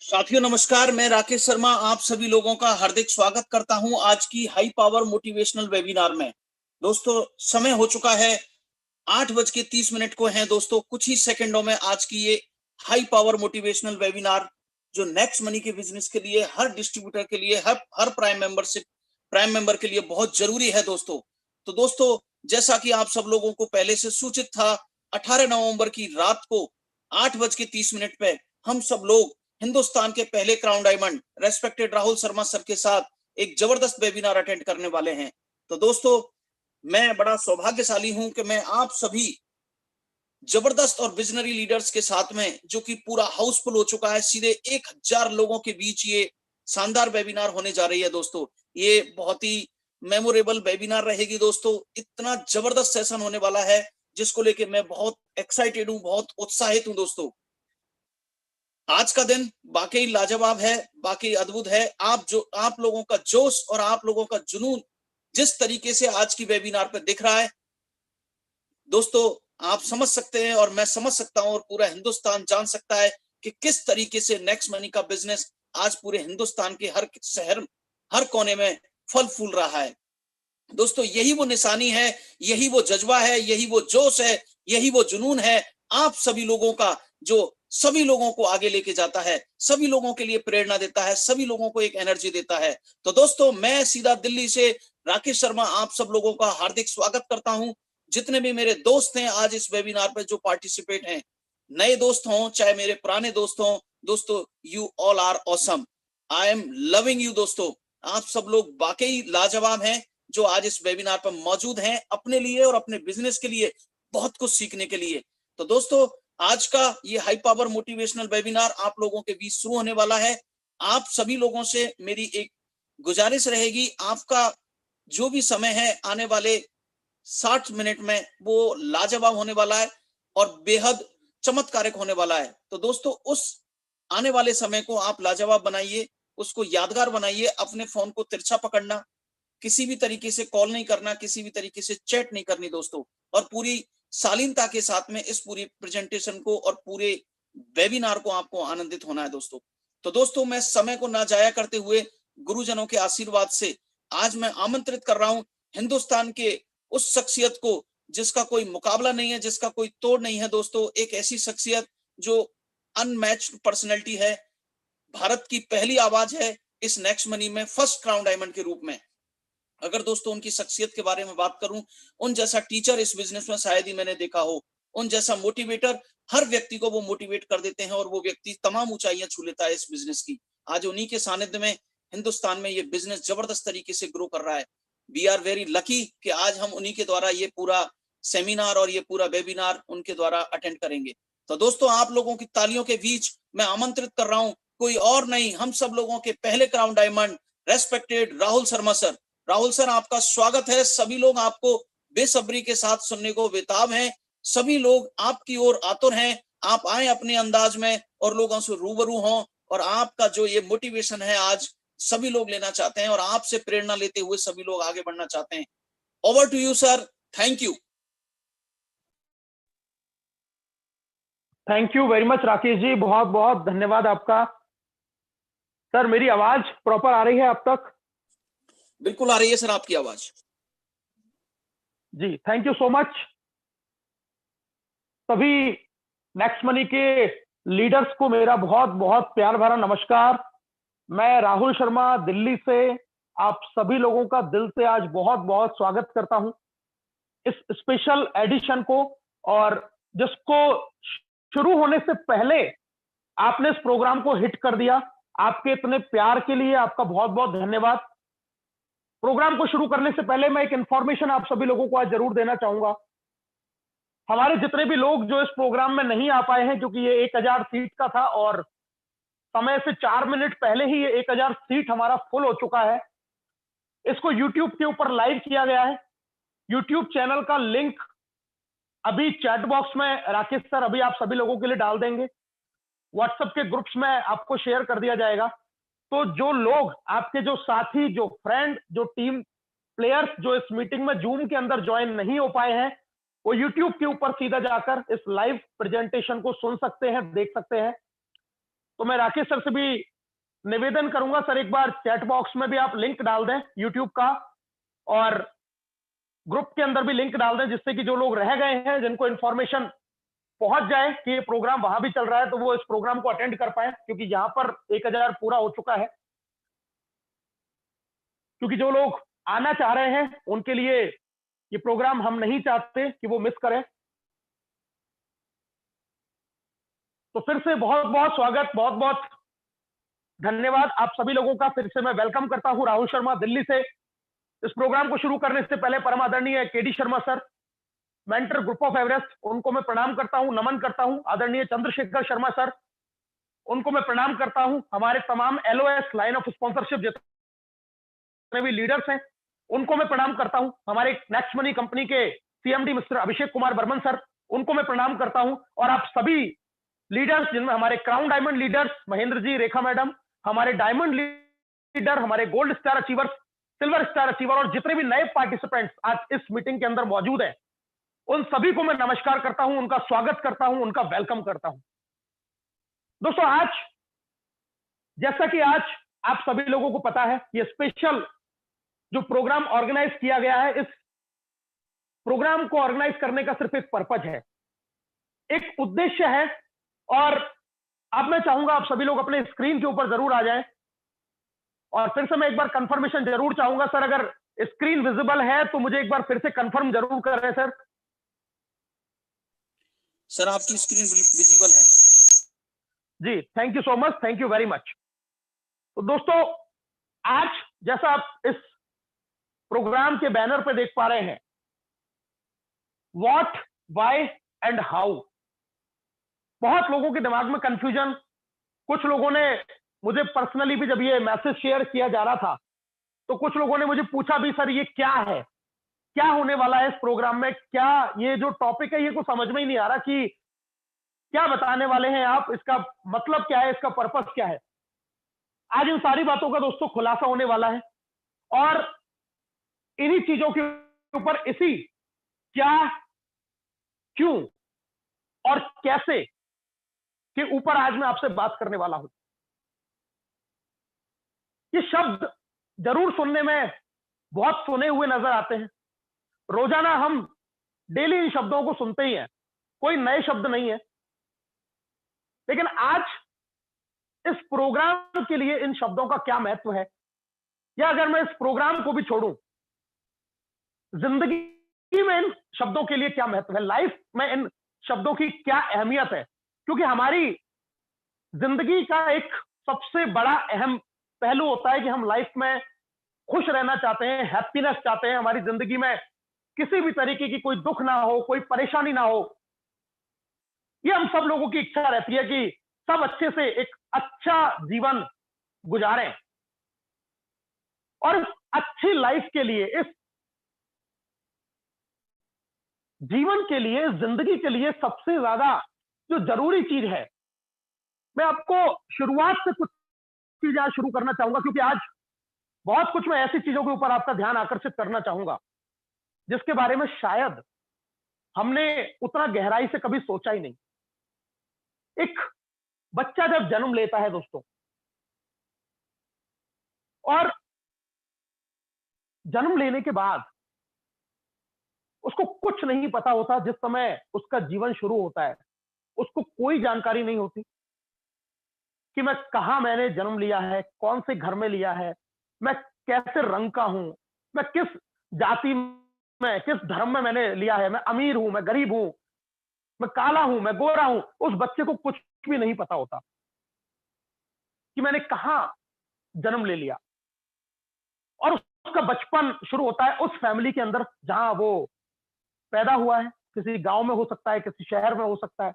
साथियों नमस्कार, मैं राकेश शर्मा आप सभी लोगों का हार्दिक स्वागत करता हूं आज की हाई पावर मोटिवेशनल वेबिनार में। दोस्तों समय हो चुका है 8:30 को है दोस्तों, कुछ ही सेकंडों में आज की ये हाई पावर मोटिवेशनल वेबिनार जो नेक्स्ट मनी के बिजनेस के लिए, हर डिस्ट्रीब्यूटर के लिए, हर प्राइम मेंबर के लिए बहुत जरूरी है दोस्तों। तो दोस्तों जैसा कि आप सब लोगों को पहले से सूचित था, 18 नवंबर की रात को 8:30 पे हम सब लोग हिंदुस्तान के पहले crown diamond respected Rahul Sharma sir के साथ एक जबरदस्त वेबिनार अटेंड करने वाले हैं। तो दोस्तों मैं बड़ा सौभाग्यशाली हूं कि मैं आप सभी जबरदस्त और विजनरी लीडर्स के साथ में, जो कि पूरा हाउसफुल हो चुका है, सीधे 1000 लोगों के बीच ये शानदार वेबिनार होने जा रही है दोस्तों। ये बहुत ही मेमोरेबल वेबिनार रहेगी दोस्तों। इतना जबरदस्त सेशन होने वाला है जिसको लेके मैं बहुत एक्साइटेड हूं, बहुत उत्साहित हूं दोस्तों। आज का दिन वाकई लाजवाब है, वाकई अद्भुत है। आप लोगों का जोश और आप लोगों का जुनून जिस तरीके से आज की वेबिनार पे दिख रहा है दोस्तों, आप समझ सकते हैं और मैं समझ सकता हूं और पूरा हिंदुस्तान जान सकता है कि किस तरीके से नेक्स्ट मनी का बिजनेस आज पूरे हिंदुस्तान के हर शहर, हर कोने में फल फूल रहा है दोस्तों। यही वो निशानी है, यही वो जज्बा है, यही वो जोश है, यही वो जुनून है आप सभी लोगों का, जो सभी लोगों को आगे लेके जाता है, सभी लोगों के लिए प्रेरणा देता है, सभी लोगों को एक एनर्जी देता है। तो दोस्तों मैं सीधा दिल्ली से राकेश शर्मा आप सब लोगों का हार्दिक स्वागत करता हूं। जितने भी मेरे दोस्त हैं आज इस वेबिनार पर जो पार्टिसिपेट हैं, नए दोस्त हों चाहे मेरे पुराने दोस्त हों, दोस्तों you all are awesome, I am loving you दोस्तों। आप सब लोग वाकई लाजवाब हैं जो आज इस वेबिनार पर मौजूद हैं, अपने लिए और अपने बिजनेस के लिए बहुत कुछ सीखने के लिए। तो दोस्तों आज का ये हाई पावर मोटिवेशनल वेबिनार आप लोगों के बीच शुरू होने वाला है। आप सभी लोगों से मेरी एक गुजारिश रहेगी, आपका जो भी समय है आने वाले 60 मिनट में वो लाजवाब होने वाला है और बेहद चमत्कारिक होने वाला है। तो दोस्तों उस आने वाले समय को आप लाजवाब बनाइए, उसको यादगार बनाइए। अपने फोन को तिरछा पकड़ना, किसी भी तरीके से कॉल नहीं करना, किसी भी तरीके से चैट नहीं करनी दोस्तों, और पूरी शालीनता के साथ में इस पूरी प्रेजेंटेशन को और पूरे वेबिनार को आपको आनंदित होना है दोस्तों। तो दोस्तों मैं समय को ना जाया करते हुए गुरुजनों के आशीर्वाद से आज मैं आमंत्रित कर रहा हूं हिंदुस्तान के उस शख्सियत को जिसका कोई मुकाबला नहीं है, जिसका कोई तोड़ नहीं है दोस्तों। एक ऐसी शख्सियत जो अनमैच्ड पर्सनैलिटी है, भारत की पहली आवाज है इस नेक्स्ट मनी में फर्स्ट क्राउन डायमंड के रूप में। अगर दोस्तों उनकी शख्सियत के बारे में बात करूं, उन जैसा टीचर इस बिजनेस में शायद ही मैंने देखा हो, उन जैसा मोटिवेटर, हर व्यक्ति को वो मोटिवेट कर देते हैं और वो व्यक्ति तमाम ऊंचाइयां छू लेता है इस बिजनेस की। आज उन्हीं के सानिध्य में हिंदुस्तान में ये बिजनेस जबरदस्त तरीके से ग्रो कर रहा है। वी आर वेरी लकी कि आज हम उन्हीं के द्वारा ये पूरा सेमिनार और ये पूरा वेबिनार उनके द्वारा अटेंड करेंगे। तो दोस्तों आप लोगों की तालियों के बीच मैं आमंत्रित कर रहा हूं, कोई और नहीं, हम सब लोगों के पहले crown diamond respected Rahul Sharma sir. Rahul sir आपका स्वागत है। सभी लोग आपको बेसब्री के साथ सुनने को बेताब हैं, सभी लोग आपकी ओर आतुर हैं। आप आए अपने अंदाज में और लोगों से रूबरू हों, और आपका जो ये मोटिवेशन है आज सभी लोग लेना चाहते हैं और आपसे प्रेरणा लेते हुए सभी लोग आगे बढ़ना चाहते हैं। Over to you sir, thank you. Thank you very much Rakesh ji, बहुत बहुत धन्यवाद आपका। सर मेरी आवाज प्रॉपर आ रही है आप तक? बिल्कुल आ रही है सर आपकी आवाज जी, थैंक यू सो मच। सभी नेक्स्ट मनी के लीडर्स को मेरा बहुत बहुत प्यार भरा नमस्कार। मैं राहुल शर्मा दिल्ली से आप सभी लोगों का दिल से आज बहुत बहुत स्वागत करता हूं इस स्पेशल एडिशन को, और जिसको शुरू होने से पहले आपने इस प्रोग्राम को हिट कर दिया। आपके इतने प्यार के लिए आपका बहुत बहुत धन्यवाद। प्रोग्राम को शुरू करने से पहले मैं एक इंफॉर्मेशन आप सभी लोगों को आज जरूर देना चाहूंगा। हमारे जितने भी लोग जो इस प्रोग्राम में नहीं आ पाए हैं, क्योंकि ये 1000 सीट का था और समय से 4 मिनट पहले ही ये 1000 सीट हमारा फुल हो चुका है। इसको यूट्यूब के ऊपर लाइव किया गया है। यूट्यूब चैनल का लिंक अभी चैट बॉक्स में राकेश सर अभी आप सभी लोगों के लिए डाल देंगे। व्हाट्सएप के ग्रुप्स में आपको शेयर कर दिया जाएगा। तो जो लोग, आपके जो साथी, जो फ्रेंड, जो टीम प्लेयर्स जो इस मीटिंग में जूम के अंदर ज्वाइन नहीं हो पाए हैं, वो यूट्यूब के ऊपर सीधा जाकर इस लाइव प्रेजेंटेशन को सुन सकते हैं, देख सकते हैं। तो मैं राकेश सर से भी निवेदन करूंगा, सर एक बार चैट बॉक्स में भी आप लिंक डाल दें यूट्यूब का, और ग्रुप के अंदर भी लिंक डाल दें, जिससे कि जो लोग रह गए हैं, जिनको इंफॉर्मेशन पहुंच जाए कि ये प्रोग्राम वहां भी चल रहा है, तो वो इस प्रोग्राम को अटेंड कर पाए, क्योंकि यहां पर 1000 पूरा हो चुका है। क्योंकि जो लोग आना चाह रहे हैं उनके लिए ये प्रोग्राम हम नहीं चाहते कि वो मिस करें। तो फिर से बहुत बहुत स्वागत, बहुत बहुत धन्यवाद आप सभी लोगों का। फिर से मैं वेलकम करता हूं राहुल शर्मा दिल्ली से। इस प्रोग्राम को शुरू करने से पहले परम आदरणीय KD Sharma sir, mentor group of Everest, उनको मैं प्रणाम करता हूं, नमन करता हूं। आदरणीय चंद्रशेखर शर्मा सर, उनको मैं प्रणाम करता हूं। हमारे तमाम एलओएस लाइन ऑफ स्पॉन्सरशिप जितने भी लीडर्स हैं उनको मैं प्रणाम करता हूं। हमारे नेक्स्ट मनी कंपनी के CMD mister Abhishek Kumar Burman sir, उनको मैं प्रणाम करता हूं। और आप सभी लीडर्स, जिनमें हमारे crown diamond leaders Mahendra ji, रेखा मैडम, हमारे डायमंड लीडर, हमारे gold star achievers, silver star achiever, और जितने भी नए पार्टिसिपेंट्स आज इस मीटिंग के अंदर मौजूद हैं, उन सभी को मैं नमस्कार करता हूं, उनका स्वागत करता हूं, उनका वेलकम करता हूं। दोस्तों, आज जैसा कि आज आप सभी लोगों को पता है, ये स्पेशल जो प्रोग्राम ऑर्गेनाइज किया गया है, इस प्रोग्राम को ऑर्गेनाइज करने का सिर्फ एक पर्पज है, एक उद्देश्य है। और अब मैं चाहूंगा आप सभी लोग अपने स्क्रीन के ऊपर जरूर आ जाएं। और फिर से मैं एक बार कंफर्मेशन जरूर चाहूंगा सर, अगर स्क्रीन विजिबल है तो मुझे एक बार फिर से कंफर्म जरूर कर रहे हैं सर। सर आपकी स्क्रीन विजिबल है जी, thank you so much, thank you very much. तो दोस्तों, आज जैसा आप इस प्रोग्राम के बैनर पे देख पा रहे हैं, व्हाट, व्हाई एंड हाउ, बहुत लोगों के दिमाग में कंफ्यूजन। कुछ लोगों ने मुझे पर्सनली भी, जब ये मैसेज शेयर किया जा रहा था, तो कुछ लोगों ने मुझे पूछा भी, सर ये क्या है, क्या होने वाला है इस प्रोग्राम में, क्या ये जो टॉपिक है ये कुछ समझ में ही नहीं आ रहा कि क्या बताने वाले हैं आप, इसका मतलब क्या है, इसका पर्पस क्या है। आज इन सारी बातों का दोस्तों खुलासा होने वाला है, और इन्हीं चीजों के ऊपर, इसी क्या, क्यों और कैसे के ऊपर आज मैं आपसे बात करने वाला हूं। ये शब्द जरूर सुनने में बहुत सुने हुए नजर आते हैं, रोजाना हम डेली इन शब्दों को सुनते ही हैं, कोई नए शब्द नहीं है। लेकिन आज इस प्रोग्राम के लिए इन शब्दों का क्या महत्व है, या अगर मैं इस प्रोग्राम को भी छोड़ूं, जिंदगी में इन शब्दों के लिए क्या महत्व है, लाइफ में इन शब्दों की क्या अहमियत है। क्योंकि हमारी जिंदगी का एक सबसे बड़ा अहम पहलू होता है कि हम लाइफ में खुश रहना चाहते हैं, हैप्पीनेस चाहते हैं, हमारी जिंदगी में किसी भी तरीके की कोई दुख ना हो, कोई परेशानी ना हो। ये हम सब लोगों की इच्छा रहती है कि सब अच्छे से एक अच्छा जीवन गुजारें। और इस अच्छी लाइफ के लिए, इस जीवन के लिए, जिंदगी के लिए सबसे ज्यादा जो जरूरी चीज है, मैं आपको शुरुआत से कुछ चीजें आज शुरू करना चाहूंगा, क्योंकि आज बहुत कुछ मैं ऐसी चीजों के ऊपर आपका ध्यान आकर्षित करना चाहूंगा जिसके बारे में शायद हमने उतना गहराई से कभी सोचा ही नहीं। एक बच्चा जब जन्म लेता है दोस्तों, और जन्म लेने के बाद उसको कुछ नहीं पता होता। जिस समय उसका जीवन शुरू होता है, उसको कोई जानकारी नहीं होती कि मैं कहां मैंने जन्म लिया है, कौन से घर में लिया है, मैं कैसे रंग का हूं, मैं किस जाति में, किस धर्म में मैंने लिया है, मैं अमीर हूं, मैं गरीब हूं, मैं काला हूं, मैं गोरा हूं। उस बच्चे को कुछ भी नहीं पता होता कि मैंने कहां जन्म ले लिया। और उसका बचपन शुरू होता है उस फैमिली के अंदर जहां वो पैदा हुआ है। किसी गांव में हो सकता है, किसी शहर में हो सकता है।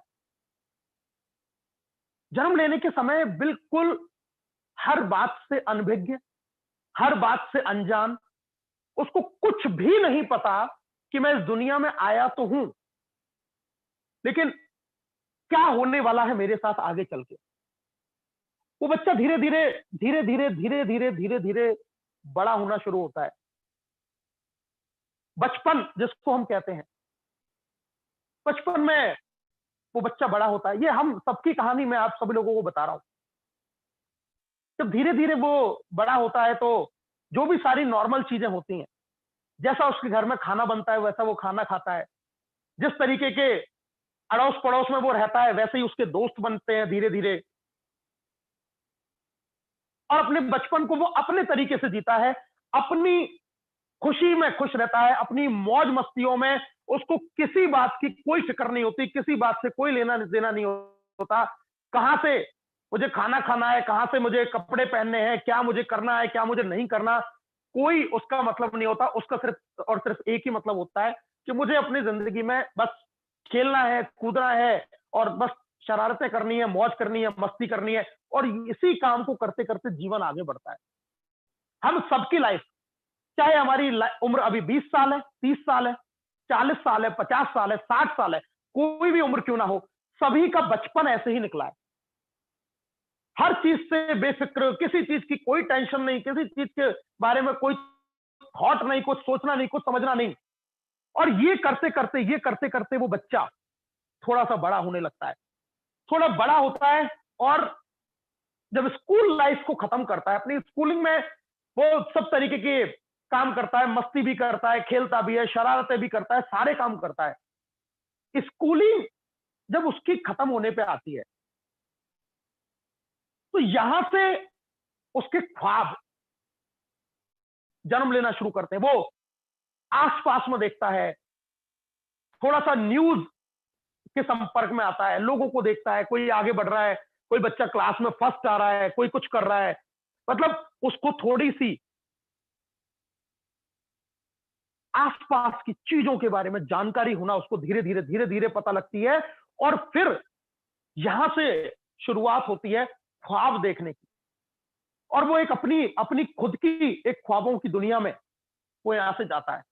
जन्म लेने के समय बिल्कुल हर बात से अनभिज्ञ, हर बात से अनजान, उसको कुछ भी नहीं पता कि मैं इस दुनिया में आया तो हूं, लेकिन क्या होने वाला है मेरे साथ आगे चल के। वो बच्चा धीरे धीरे धीरे धीरे धीरे धीरे धीरे धीरे बड़ा होना शुरू होता है। बचपन जिसको हम कहते हैं, बचपन में वो बच्चा बड़ा होता है। ये हम सबकी कहानी मैं आप सभी लोगों को बता रहा हूं। जब धीरे धीरे वो बड़ा होता है तो जो भी सारी नॉर्मल चीजें होती हैं, जैसा उसके घर में खाना बनता है वैसा वो खाना खाता है, जिस तरीके के अड़ोस पड़ोस में वो रहता है वैसे ही उसके दोस्त बनते हैं धीरे धीरे, और अपने बचपन को वो अपने तरीके से जीता है, अपनी खुशी में खुश रहता है, अपनी मौज मस्तियों में उसको किसी बात की कोई फिक्र नहीं होती, किसी बात से कोई लेना देना नहीं होता। कहां से मुझे खाना खाना है, कहां से मुझे कपड़े पहनने हैं, क्या मुझे करना है, क्या मुझे नहीं करना, कोई उसका मतलब नहीं होता। उसका सिर्फ और सिर्फ एक ही मतलब होता है कि मुझे अपनी जिंदगी में बस खेलना है, कूदना है और बस शरारतें करनी है, मौज करनी है, मस्ती करनी है, और इसी काम को करते करते जीवन आगे बढ़ता है। हम सबकी लाइफ, चाहे हमारी उम्र अभी 20 साल है, 30 साल है, 40 साल है, 50 साल है, 60 साल है, कोई भी उम्र क्यों ना हो, सभी का बचपन ऐसे ही निकला है। हर चीज से बेफिक्र, किसी चीज की कोई टेंशन नहीं, किसी चीज के बारे में कोई थॉट नहीं, कुछ सोचना नहीं, कुछ समझना नहीं। और ये करते करते वो बच्चा थोड़ा सा बड़ा होने लगता है, थोड़ा बड़ा होता है, और जब स्कूल लाइफ को खत्म करता है, अपनी स्कूलिंग में वो सब तरीके के काम करता है, मस्ती भी करता है, खेलता भी है, शरारतें भी करता है, सारे काम करता है। स्कूलिंग जब उसकी खत्म होने पे आती है तो यहां से उसके ख्वाब जन्म लेना शुरू करते हैं। वो आसपास में देखता है, थोड़ा सा न्यूज के संपर्क में आता है, लोगों को देखता है, कोई आगे बढ़ रहा है, कोई बच्चा क्लास में फर्स्ट आ रहा है, कोई कुछ कर रहा है, मतलब उसको थोड़ी सी आसपास की चीजों के बारे में जानकारी होना उसको धीरे धीरे पता लगती है। और फिर यहां से शुरुआत होती है ख्वाब देखने की, और वो एक अपनी अपनी खुद की एक ख्वाबों की दुनिया में वो यहां से जाता है।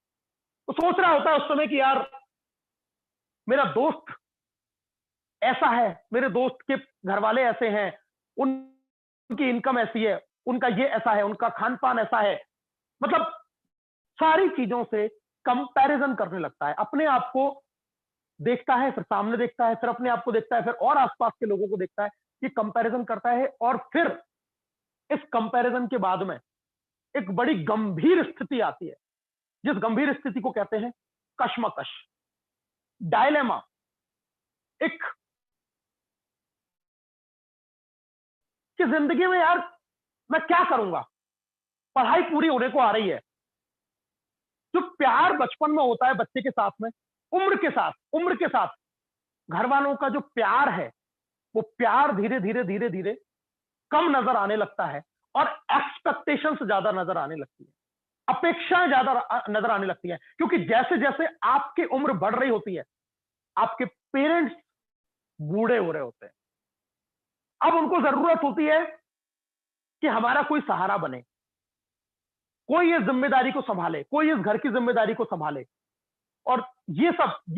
तो सोच रहा होता है उस समय कि यार मेरा दोस्त ऐसा है, मेरे दोस्त के घर वाले ऐसे हैं, उनकी इनकम ऐसी है, उनका ये ऐसा है, उनका खान पान ऐसा है, मतलब सारी चीजों से कंपैरिजन करने लगता है। अपने आप को देखता है, फिर सामने देखता है, फिर अपने आप को देखता है, फिर और आसपास के लोगों को देखता है, ये कंपैरिजन करता है। और फिर इस कंपैरिजन के बाद में एक बड़ी गंभीर स्थिति आती है, जिस गंभीर स्थिति को कहते हैं कश्मकश, डायलेमा। एक कि जिंदगी में यार मैं क्या करूंगा, पढ़ाई पूरी होने को आ रही है, जो प्यार बचपन में होता है बच्चे के साथ में, उम्र के साथ घर वालों का जो प्यार है, वो प्यार धीरे धीरे कम नजर आने लगता है, और एक्सपेक्टेशंस ज्यादा नजर आने लगती है, अपेक्षाएं ज्यादा नजर आने लगती है। क्योंकि जैसे जैसे आपकी उम्र बढ़ रही होती है, आपके पेरेंट्स बूढ़े हो रहे होते हैं। अब उनको जरूरत होती है कि हमारा कोई सहारा बने, कोई इस जिम्मेदारी को संभाले, कोई इस घर की जिम्मेदारी को संभाले। और ये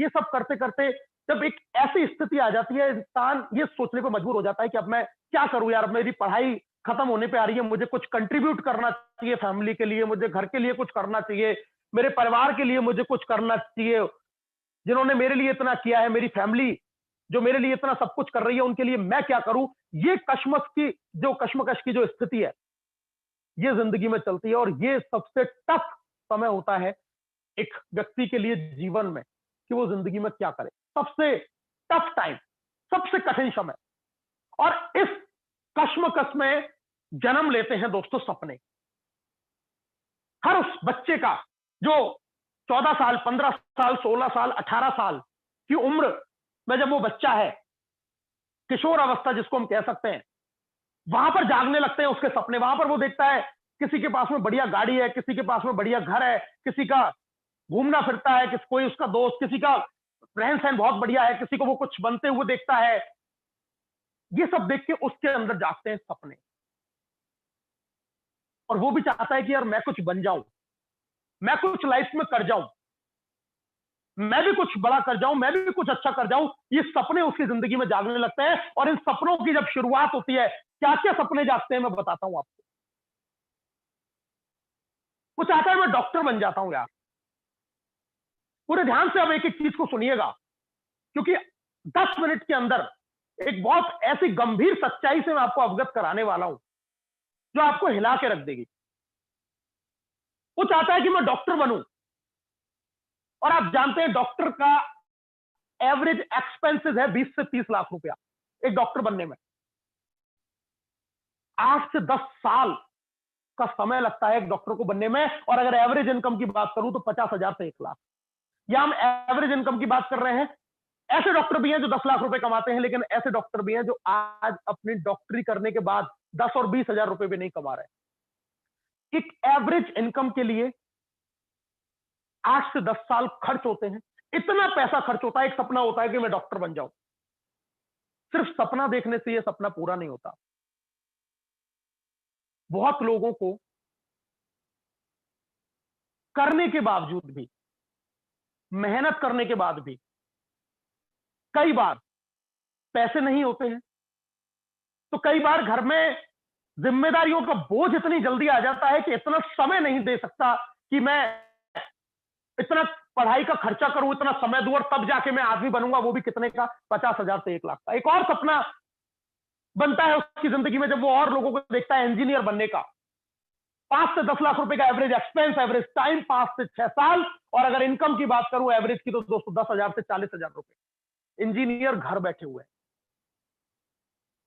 सब करते करते जब एक ऐसी स्थिति आ जाती है, इंसान ये सोचने को मजबूर हो जाता है कि अब मैं क्या करूं यार, मेरी पढ़ाई खत्म होने पे आ रही है, मुझे कुछ कंट्रीब्यूट करना चाहिए फैमिली के लिए, मुझे घर के लिए कुछ करना चाहिए, मेरे परिवार के लिए मुझे कुछ करना चाहिए, जिन्होंने मेरे लिए इतना किया है, मेरी फैमिली जो मेरे लिए इतना सब कुछ कर रही है, उनके लिए मैं क्या करूं। ये कश्मकश की जो स्थिति है, ये जिंदगी में चलती है, और ये सबसे टफ समय होता है एक व्यक्ति के लिए जीवन में, कि वो जिंदगी में क्या करे। सबसे टफ टाइम, सबसे कठिन समय। और इस कश्मकश में जन्म लेते हैं दोस्तों सपने। हर उस बच्चे का जो 14 साल, 15 साल, 16 साल, 18 साल की उम्र में जब वो बच्चा है, किशोर अवस्था जिसको हम कह सकते हैं, वहां पर जागने लगते हैं उसके सपने। वहां पर वो देखता है किसी के पास में बढ़िया गाड़ी है, किसी के पास में बढ़िया घर है, किसी का घूमना फिरता है, कोई उसका दोस्त, किसी का रहन सहन बहुत बढ़िया है, किसी को वो कुछ बनते हुए देखता है। ये सब देख के उसके अंदर जागते हैं सपने, और वो भी चाहता है कि यार मैं कुछ बन जाऊं, मैं कुछ लाइफ में कर जाऊं, मैं भी कुछ बड़ा कर जाऊं, मैं भी कुछ अच्छा कर जाऊं। ये सपने उसकी जिंदगी में जागने लगते हैं, और इन सपनों की जब शुरुआत होती है, क्या क्या सपने जागते हैं मैं बताता हूं आपको। वो चाहता है मैं डॉक्टर बन जाता हूं यार। पूरे ध्यान से अब एक एक चीज को सुनिएगा, क्योंकि 10 मिनट के अंदर एक बहुत ऐसी गंभीर सच्चाई से मैं आपको अवगत कराने वाला हूं जो आपको हिला के रख देगी। वो चाहता है कि मैं डॉक्टर बनूं, और आप जानते हैं डॉक्टर का एवरेज एक्सपेंसेस है 20 से 30 लाख रुपया एक डॉक्टर बनने में। 8 से 10 साल का समय लगता है एक डॉक्टर को बनने में, और अगर एवरेज इनकम की बात करूं तो 50,000 से 1 लाख। या हम एवरेज इनकम की बात कर रहे हैं। ऐसे डॉक्टर भी हैं जो 10 लाख रुपए कमाते हैं, लेकिन ऐसे डॉक्टर भी हैं जो आज अपनी डॉक्टरी करने के बाद 10 और 20,000 रुपए भी नहीं कमा रहे। एक एवरेज इनकम के लिए 8 से 10 साल खर्च होते हैं। इतना पैसा खर्च होता है। एक सपना होता है कि मैं डॉक्टर बन जाऊं। सिर्फ सपना देखने से यह सपना पूरा नहीं होता। बहुत लोगों को करने के बावजूद भी, मेहनत करने के बाद भी कई बार पैसे नहीं होते हैं, तो कई बार घर में जिम्मेदारियों का बोझ इतनी जल्दी आ जाता है कि इतना समय नहीं दे सकता कि मैं इतना पढ़ाई का खर्चा करूं, इतना समय दूं, और तब जाके मैं आदमी बनूंगा, वो भी कितने का, 50,000 से 1 लाख का। एक और सपना बनता है उसकी जिंदगी में जब वो और लोगों को देखता है इंजीनियर बनने का। 5 से 10 लाख रुपए का एवरेज एक्सपेंस, एवरेज टाइम 5 से 6 साल, और अगर इनकम की बात करूं एवरेज की तो दोस्तों 10,000 से 40,000 रुपए। इंजीनियर घर बैठे हुए हैं।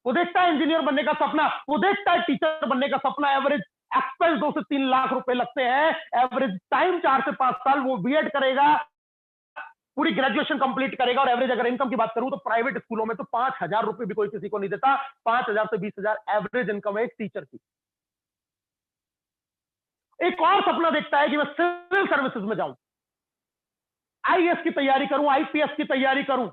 वो देखता है इंजीनियर बनने का सपना, वो देखता है टीचर बनने का सपना। एवरेज एक्सपेंस 2 से 3 लाख रुपए लगते हैं, एवरेज टाइम 4 से 5 साल। वो बीएड करेगा, पूरी ग्रेजुएशन कंप्लीट करेगा, और एवरेज अगर इनकम की बात करूं तो प्राइवेट स्कूलों में तो 5,000 रुपए भी कोई किसी को नहीं देता। 5,000 से 20,000 एवरेज इनकम है एक टीचर की। एक और सपना देखता है कि मैं सिविल सर्विसेज में जाऊं, आईएएस की तैयारी करूं, आईपीएस की तैयारी करूं,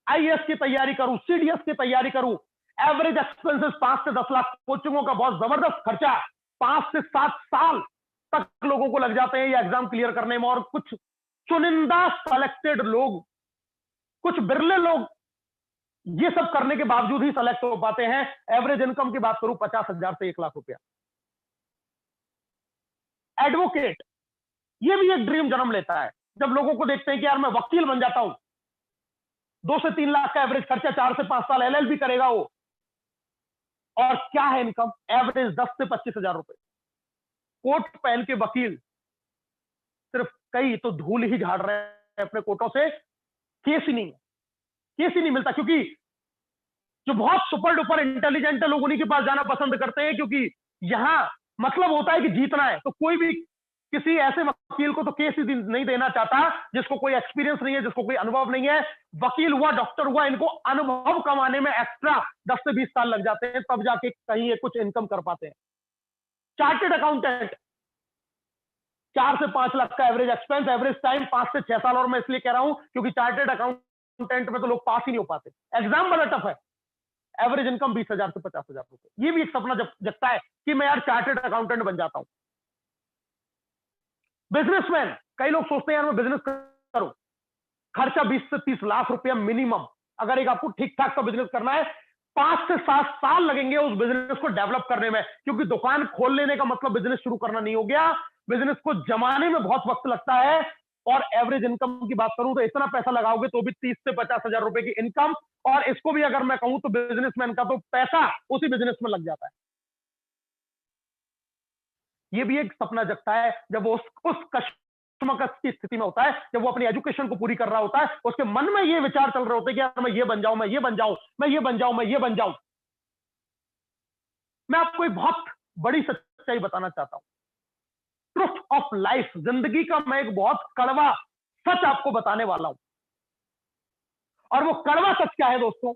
आईएएस की तैयारी करूं, सीडीएस की तैयारी करूं। एवरेज एक्सपेंसेस 5 से 10 लाख, कोचिंगों का बहुत जबरदस्त खर्चा, 5 से 7 साल तक लोगों को लग जाते हैं ये एग्जाम क्लियर करने में, और कुछ चुनिंदा सेलेक्टेड लोग, कुछ बिरले लोग ये सब करने के बावजूद ही सेलेक्ट हो पाते हैं। एवरेज इनकम की बात करूं 50,000 से 1 लाख रुपया। एडवोकेट, ये भी एक ड्रीम जन्म लेता है जब लोगों को देखते हैं कि यार मैं वकील बन जाता हूं। 2 से 3 लाख का एवरेज खर्चा, 4 से 5 साल एलएलबी करेगा वो, और क्या है इनकम, एवरेज 10 से 25,000 रुपए। कोट पहन के वकील सिर्फ कई तो धूल ही झाड़ रहे हैं अपने कोटों से, केस ही नहीं है, केस ही नहीं मिलता, क्योंकि जो बहुत सुपर डुपर इंटेलिजेंट है लोग उन्हीं के पास जाना पसंद करते हैं, क्योंकि यहां मतलब होता है कि जीतना है। तो कोई भी किसी ऐसे वकील को तो केस ही नहीं देना चाहता जिसको कोई एक्सपीरियंस नहीं है, जिसको कोई अनुभव नहीं है। वकील हुआ, डॉक्टर हुआ, इनको अनुभव कमाने में एक्स्ट्रा 10 से 20 साल लग जाते हैं, तब जाके कहीं ये कुछ इनकम कर पाते हैं। चार्टेड अकाउंटेंट, 4 से 5 लाख का एवरेज एक्सपेंस, एवरेज टाइम 5 से 6 साल। और मैं इसलिए कह रहा हूं क्योंकि चार्टेड अकाउंटेंट में तो लोग पास ही नहीं हो पाते, एग्जाम बड़ा टफ है। एवरेज इनकम 20,000 से 50,000 रुपए। ये भी एक सपना जगता है कि मैं यार चार्टेड अकाउंटेंट बन जाता हूं। बिजनेसमैन, कई लोग सोचते हैं यार मैं बिजनेस करूं, खर्चा 20 से 30 लाख रुपया मिनिमम। अगर एक आपको ठीक ठाक का बिजनेस करना है, 5 से 7 साल लगेंगे उस बिजनेस को डेवलप करने में, क्योंकि दुकान खोल लेने का मतलब बिजनेस शुरू करना नहीं हो गया। बिजनेस को जमाने में बहुत वक्त लगता है। और एवरेज इनकम की बात करूं तो इतना पैसा लगाओगे तो भी 30 से 50,000 रुपए की इनकम, और इसको भी अगर मैं कहूं तो बिजनेसमैन का तो पैसा उसी बिजनेस में लग जाता है। ये भी एक सपना जगता है जब वो उस कश्मकश की स्थिति में होता है, जब वो अपनी एजुकेशन को पूरी कर रहा होता है, उसके मन में ये विचार चल रहे होते हैं कि यार मैं ये बन जाऊं, मैं ये बन जाऊं, मैं ये बन जाऊं, मैं ये बन जाऊं। मैं आपको एक बहुत बड़ी सच्चाई बताना चाहता हूं, ट्रुथ ऑफ लाइफ, जिंदगी का मैं एक बहुत कड़वा सच आपको बताने वाला हूं। और वो कड़वा सच क्या है दोस्तों?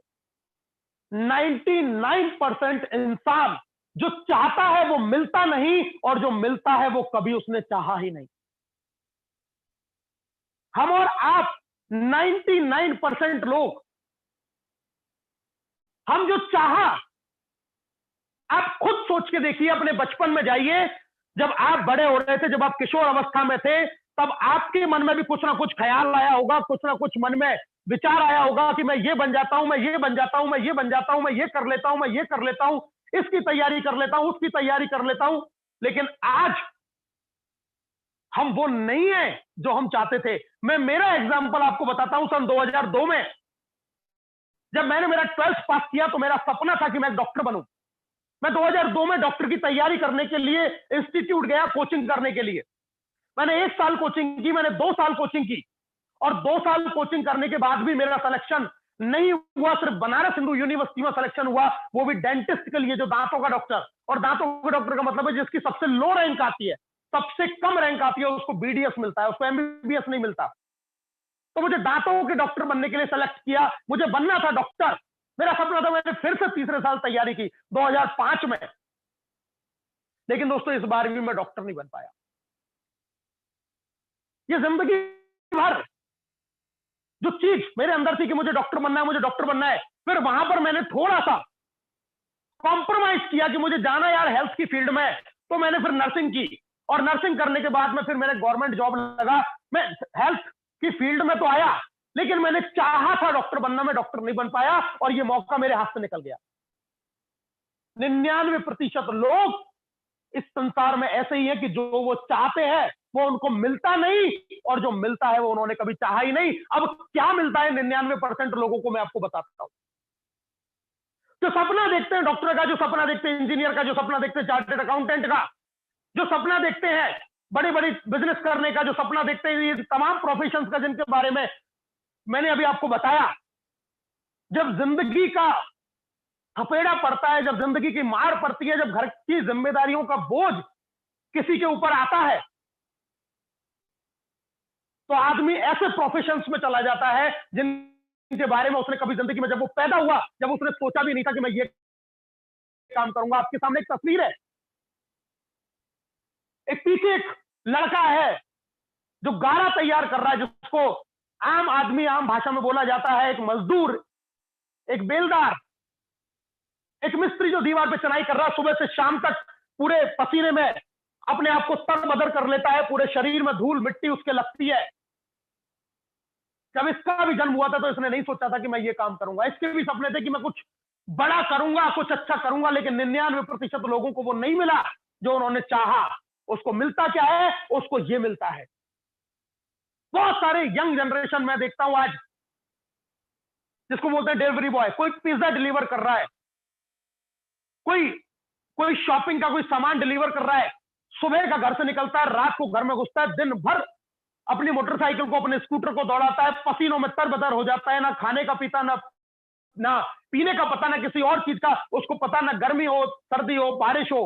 99% इंसान जो चाहता है वो मिलता नहीं, और जो मिलता है वो कभी उसने चाहा ही नहीं। हम और आप 99% लोग, हम जो चाहा, आप खुद सोच के देखिए, अपने बचपन में जाइए, जब आप बड़े हो रहे थे, जब आप किशोर अवस्था में थे, तब आपके मन में भी कुछ ना कुछ ख्याल आया होगा, कुछ ना कुछ मन में विचार आया होगा कि मैं ये बन जाता हूं, मैं ये बन जाता हूं, मैं ये बन जाता हूं, मैं ये कर लेता हूं, मैं ये कर लेता हूं, इसकी तैयारी कर लेता हूं, उसकी तैयारी कर लेता हूं। लेकिन आज हम वो नहीं है जो हम चाहते थे। मैं मेरा एग्जांपल आपको बताता हूं। सन 2002 में जब मैंने मेरा 12th पास किया तो मेरा सपना था कि मैं डॉक्टर बनूं। मैं 2002 में डॉक्टर की तैयारी करने के लिए इंस्टीट्यूट गया कोचिंग करने के लिए। मैंने 1 साल कोचिंग की, मैंने 2 साल कोचिंग की, और 2 साल कोचिंग करने के बाद भी मेरा सिलेक्शन नहीं हुआ। सिर्फ बनारस हिंदू यूनिवर्सिटी में सिलेक्शन हुआ, वो भी डेंटिस्ट के लिए, जो दांतों का डॉक्टर। और दांतों के डॉक्टर का मतलब है जिसकी सबसे लो रैंक आती है, सबसे कम रैंक आती है, उसको बीडीएस मिलता है, उसको एमबीबीएस नहीं मिलता। तो मुझे दांतों के डॉक्टर बनने के लिए सेलेक्ट किया, मुझे बनना था डॉक्टर, मेरा सपना था। मैंने फिर से तीसरे साल तैयारी की 2005 में, लेकिन दोस्तों इस बार भी मैं डॉक्टर नहीं बन पाया। ये जिंदगी भर जो चीज मेरे अंदर थी कि मुझे डॉक्टर बनना है, मुझे डॉक्टर बनना है, फिर वहां पर मैंने थोड़ा सा कॉम्प्रोमाइज किया कि मुझे जाना यार हेल्थ की फील्ड में, तो मैंने फिर नर्सिंग की, और नर्सिंग करने के बाद में फिर मेरे गवर्नमेंट जॉब लगा। मैं हेल्थ की फील्ड में तो आया, लेकिन मैंने चाहा था डॉक्टर बनना, मैं डॉक्टर नहीं बन पाया, और ये मौका मेरे हाथ से निकल गया। 99% लोग इस संसार में ऐसे ही है कि जो वो चाहते हैं वो उनको मिलता नहीं, और जो मिलता है वो उन्होंने कभी चाहा ही नहीं। अब क्या मिलता है 99% लोगों को, मैं आपको बताता हूं। जो सपना देखते हैं डॉक्टर का, जो सपना देखते हैं इंजीनियर का, जो सपना देखते हैं चार्टर्ड अकाउंटेंट का, जो सपना देखते हैं बड़े बड़े बिजनेस करने का, जो सपना देखते हैं ये तमाम प्रोफेशंस का, जिनके बारे में मैंने अभी आपको बताया, जब जिंदगी का थपेड़ा पड़ता है, जब जिंदगी की मार पड़ती है, जब घर की जिम्मेदारियों का बोझ किसी के ऊपर आता है, तो आदमी ऐसे प्रोफेशंस में चला जाता है जिनके बारे में उसने कभी जिंदगी में, जब वो पैदा हुआ, जब उसने सोचा भी नहीं था कि मैं ये काम करूंगा। आपके सामने एक तस्वीर है, एक पीछे एक लड़का है जो गारा तैयार कर रहा है, जिसको आम आदमी, आम भाषा में बोला जाता है एक मजदूर, एक बेलदार, एक मिस्त्री जो दीवार पे चढ़ाई कर रहा है, सुबह से शाम तक पूरे पसीने में अपने आप को तर-बदर कर लेता है, पूरे शरीर में धूल मिट्टी उसके लगती है। जब इसका भी जन्म हुआ था तो इसने नहीं सोचा था कि मैं ये काम करूंगा। इसके भी सपने थे कि मैं कुछ बड़ा करूंगा, कुछ अच्छा करूंगा, लेकिन 99% लोगों को वो नहीं मिला जो उन्होंने चाहा। उसको मिलता क्या है? उसको ये मिलता है। बहुत सारे यंग जनरेशन में देखता हूं आज, जिसको बोलते हैं डिलीवरी बॉय, कोई पिज्जा डिलीवर कर रहा है, कोई कोई शॉपिंग का कोई सामान डिलीवर कर रहा है, सुबह का घर से निकलता है, रात को घर में घुसता है, दिन भर अपनी मोटरसाइकिल को, अपने स्कूटर को दौड़ाता है, पसीनों में तरबतर हो जाता है, ना खाने का पीता, ना ना पीने का पता, ना किसी और चीज का उसको पता, ना गर्मी हो, सर्दी हो, बारिश हो,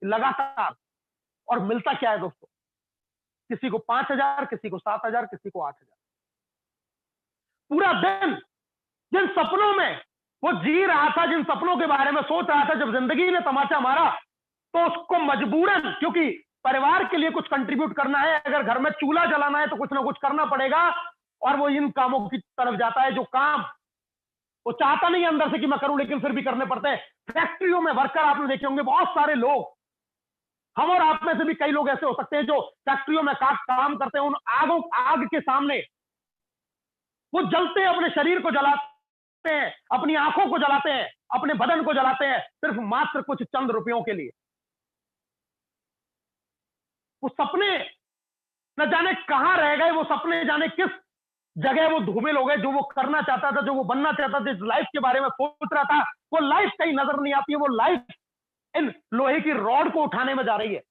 लगातार। और मिलता क्या है दोस्तों? किसी को 5,000, किसी को 7,000, किसी को 8,000। पूरा दिन जिन सपनों में वो जी रहा था, जिन सपनों के बारे में सोच रहा था, जब जिंदगी ने तमाचा मारा तो उसको मजबूरन, क्योंकि परिवार के लिए कुछ कंट्रीब्यूट करना है, अगर घर में चूल्हा जलाना है तो कुछ ना कुछ करना पड़ेगा, और वो इन कामों की तरफ जाता है जो काम वो चाहता नहीं अंदर से कि मैं करूं, लेकिन फिर भी करने पड़ते हैं। फैक्ट्रियों में वर्कर आपने देखे होंगे, बहुत सारे लोग, हम और आप में से भी कई लोग ऐसे हो सकते हैं जो फैक्ट्रियों में काम करते हैं, उन आग के सामने वो जलते हैं, अपने शरीर को जलाते हैं, अपनी आंखों को जलाते हैं, अपने बदन को जलाते हैं, सिर्फ मात्र कुछ चंद रुपयों के लिए। वो सपने न जाने कहां रह गए, वो सपने जाने किस जगह वो धूमिल हो गए। जो वो करना चाहता था, जो वो बनना चाहता था, जिस लाइफ के बारे में सोच रहा था, वो लाइफ कहीं नजर नहीं आती है। वो लाइफ इन लोहे की रॉड को उठाने में जा रही है।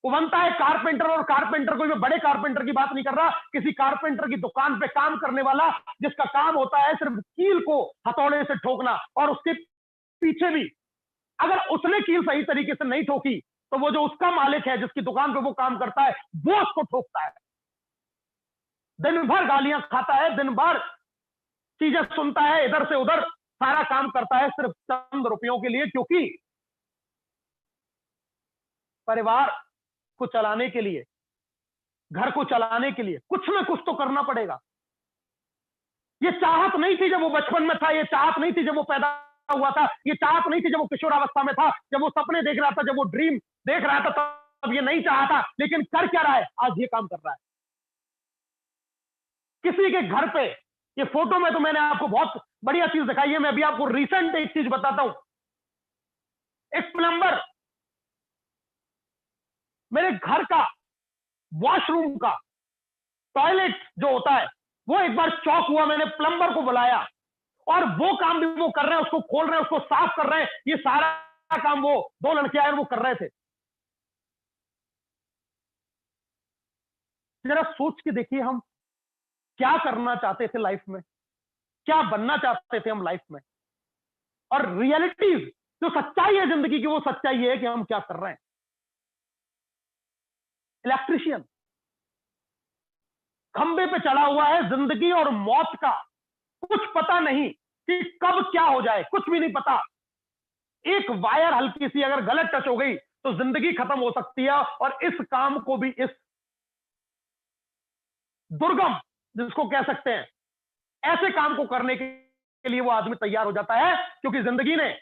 वो बनता है कारपेंटर, और कारपेंटर, कोई मैं बड़े कारपेंटर की बात नहीं कर रहा, किसी कारपेंटर की दुकान पे काम करने वाला, जिसका काम होता है सिर्फ कील को हथौड़े से ठोकना, और उसके पीछे भी अगर उसने कील सही तरीके से नहीं ठोकी तो वो जो उसका मालिक है, जिसकी दुकान पे वो काम करता है, वो उसको ठोकता है। दिन भर गालियां खाता है, दिन भर चीजें सुनता है, इधर से उधर सारा काम करता है, सिर्फ चंद रुपयों के लिए, क्योंकि परिवार को चलाने के लिए, घर को चलाने के लिए कुछ ना कुछ तो करना पड़ेगा। ये चाहत नहीं थी जब वो बचपन में था, ये चाहत नहीं थी जब वो पैदा हुआ था, ये चाहत नहीं थी जब वो किशोरावस्था में था, जब वो सपने देख रहा था, जब वो ड्रीम देख रहा था, तब ये नहीं चाहा था। लेकिन कर क्या रहा है? आज ये काम कर रहा है। किसी के घर पे, ये फोटो में तो मैंने आपको बहुत बढ़िया चीज दिखाई है, मैं अभी आपको रिसेंट एक चीज बताता हूं। एक प्लम्बर मेरे घर का वॉशरूम का टॉयलेट जो होता है, वो एक बार चौक हुआ, मैंने प्लम्बर को बुलाया, और वो काम भी वो कर रहे हैं, उसको खोल रहे हैं, उसको साफ कर रहे हैं। ये सारा काम वो दो लड़के आए वो कर रहे थे। जरा सोच के देखिए, हम क्या करना चाहते थे लाइफ में, क्या बनना चाहते थे हम लाइफ में, और रियलिटीज जो सच्चाई है जिंदगी की, वो सच्चाई है कि हम क्या कर रहे हैं। इलेक्ट्रिशियन खंबे पे चढ़ा हुआ है, जिंदगी और मौत का कुछ पता नहीं कि कब क्या हो जाए, कुछ भी नहीं पता। एक वायर हल्की सी अगर गलत टच हो गई तो जिंदगी खत्म हो सकती है। और इस काम को भी, इस दुर्गम जिसको कह सकते हैं, ऐसे काम को करने के लिए वो आदमी तैयार हो जाता है, क्योंकि जिंदगी ने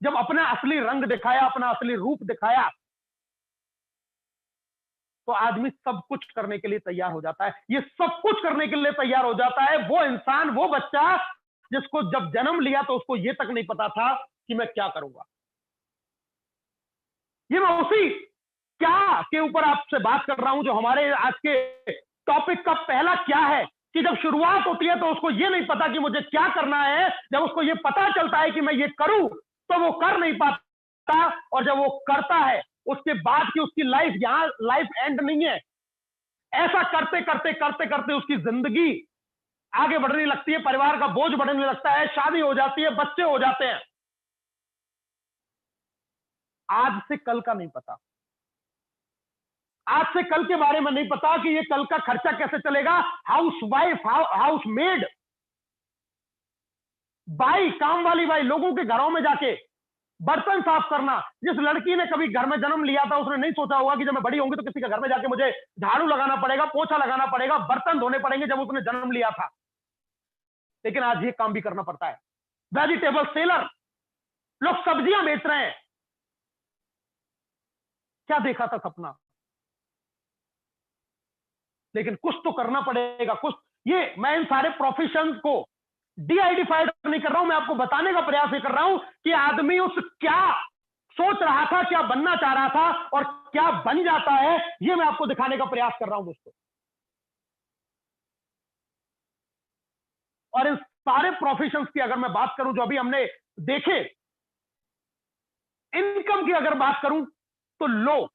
जब अपना असली रंग दिखाया, अपना असली रूप दिखाया, तो आदमी सब कुछ करने के लिए तैयार हो जाता है। ये सब कुछ करने के लिए तैयार हो जाता है वो इंसान, वो बच्चा जिसको जब जन्म लिया तो उसको ये तक नहीं पता था कि मैं क्या करूंगा। ये मैं उसी क्या के ऊपर आपसे बात कर रहा हूं जो हमारे आज के टॉपिक का पहला क्या है, कि जब शुरुआत होती है तो उसको ये नहीं पता कि मुझे क्या करना है। जब उसको ये पता चलता है कि मैं ये करूं, तो वो कर नहीं पाता, और जब वो करता है उसके बाद की उसकी लाइफ, यहां लाइफ एंड नहीं है। ऐसा करते करते करते करते उसकी जिंदगी आगे बढ़ने लगती है, परिवार का बोझ बढ़ने लगता है, शादी हो जाती है, बच्चे हो जाते हैं। आज से कल का नहीं पता, आज से कल के बारे में नहीं पता कि ये कल का खर्चा कैसे चलेगा। House wife, house made, by, काम वाली बाई, लोगों के घरों में जाके बर्तन साफ करना। जिस लड़की ने कभी घर में जन्म लिया था उसने नहीं सोचा होगा कि जब मैं बड़ी होंगी तो किसी के घर में जाके मुझे झाड़ू लगाना पड़ेगा, पोछा लगाना पड़ेगा, बर्तन धोने पड़ेंगे, जब उसने जन्म लिया था। लेकिन आज ये काम भी करना पड़ता है। वेजिटेबल सेलर, लोग सब्जियां बेच रहे हैं। क्या देखा था सपना, लेकिन कुछ तो करना पड़ेगा, कुछ। ये मैं इन सारे प्रोफेशंस को डीआइडेंटिफाइड नहीं कर रहा हूं, मैं आपको बताने का प्रयास ये कर रहा हूं कि आदमी उस क्या सोच रहा था, क्या बनना चाह रहा था, और क्या बन जाता है, ये मैं आपको दिखाने का प्रयास कर रहा हूं दोस्तों। और इन सारे प्रोफेशंस की अगर मैं बात करूं जो अभी हमने देखे, इनकम की अगर बात करूं तो लो,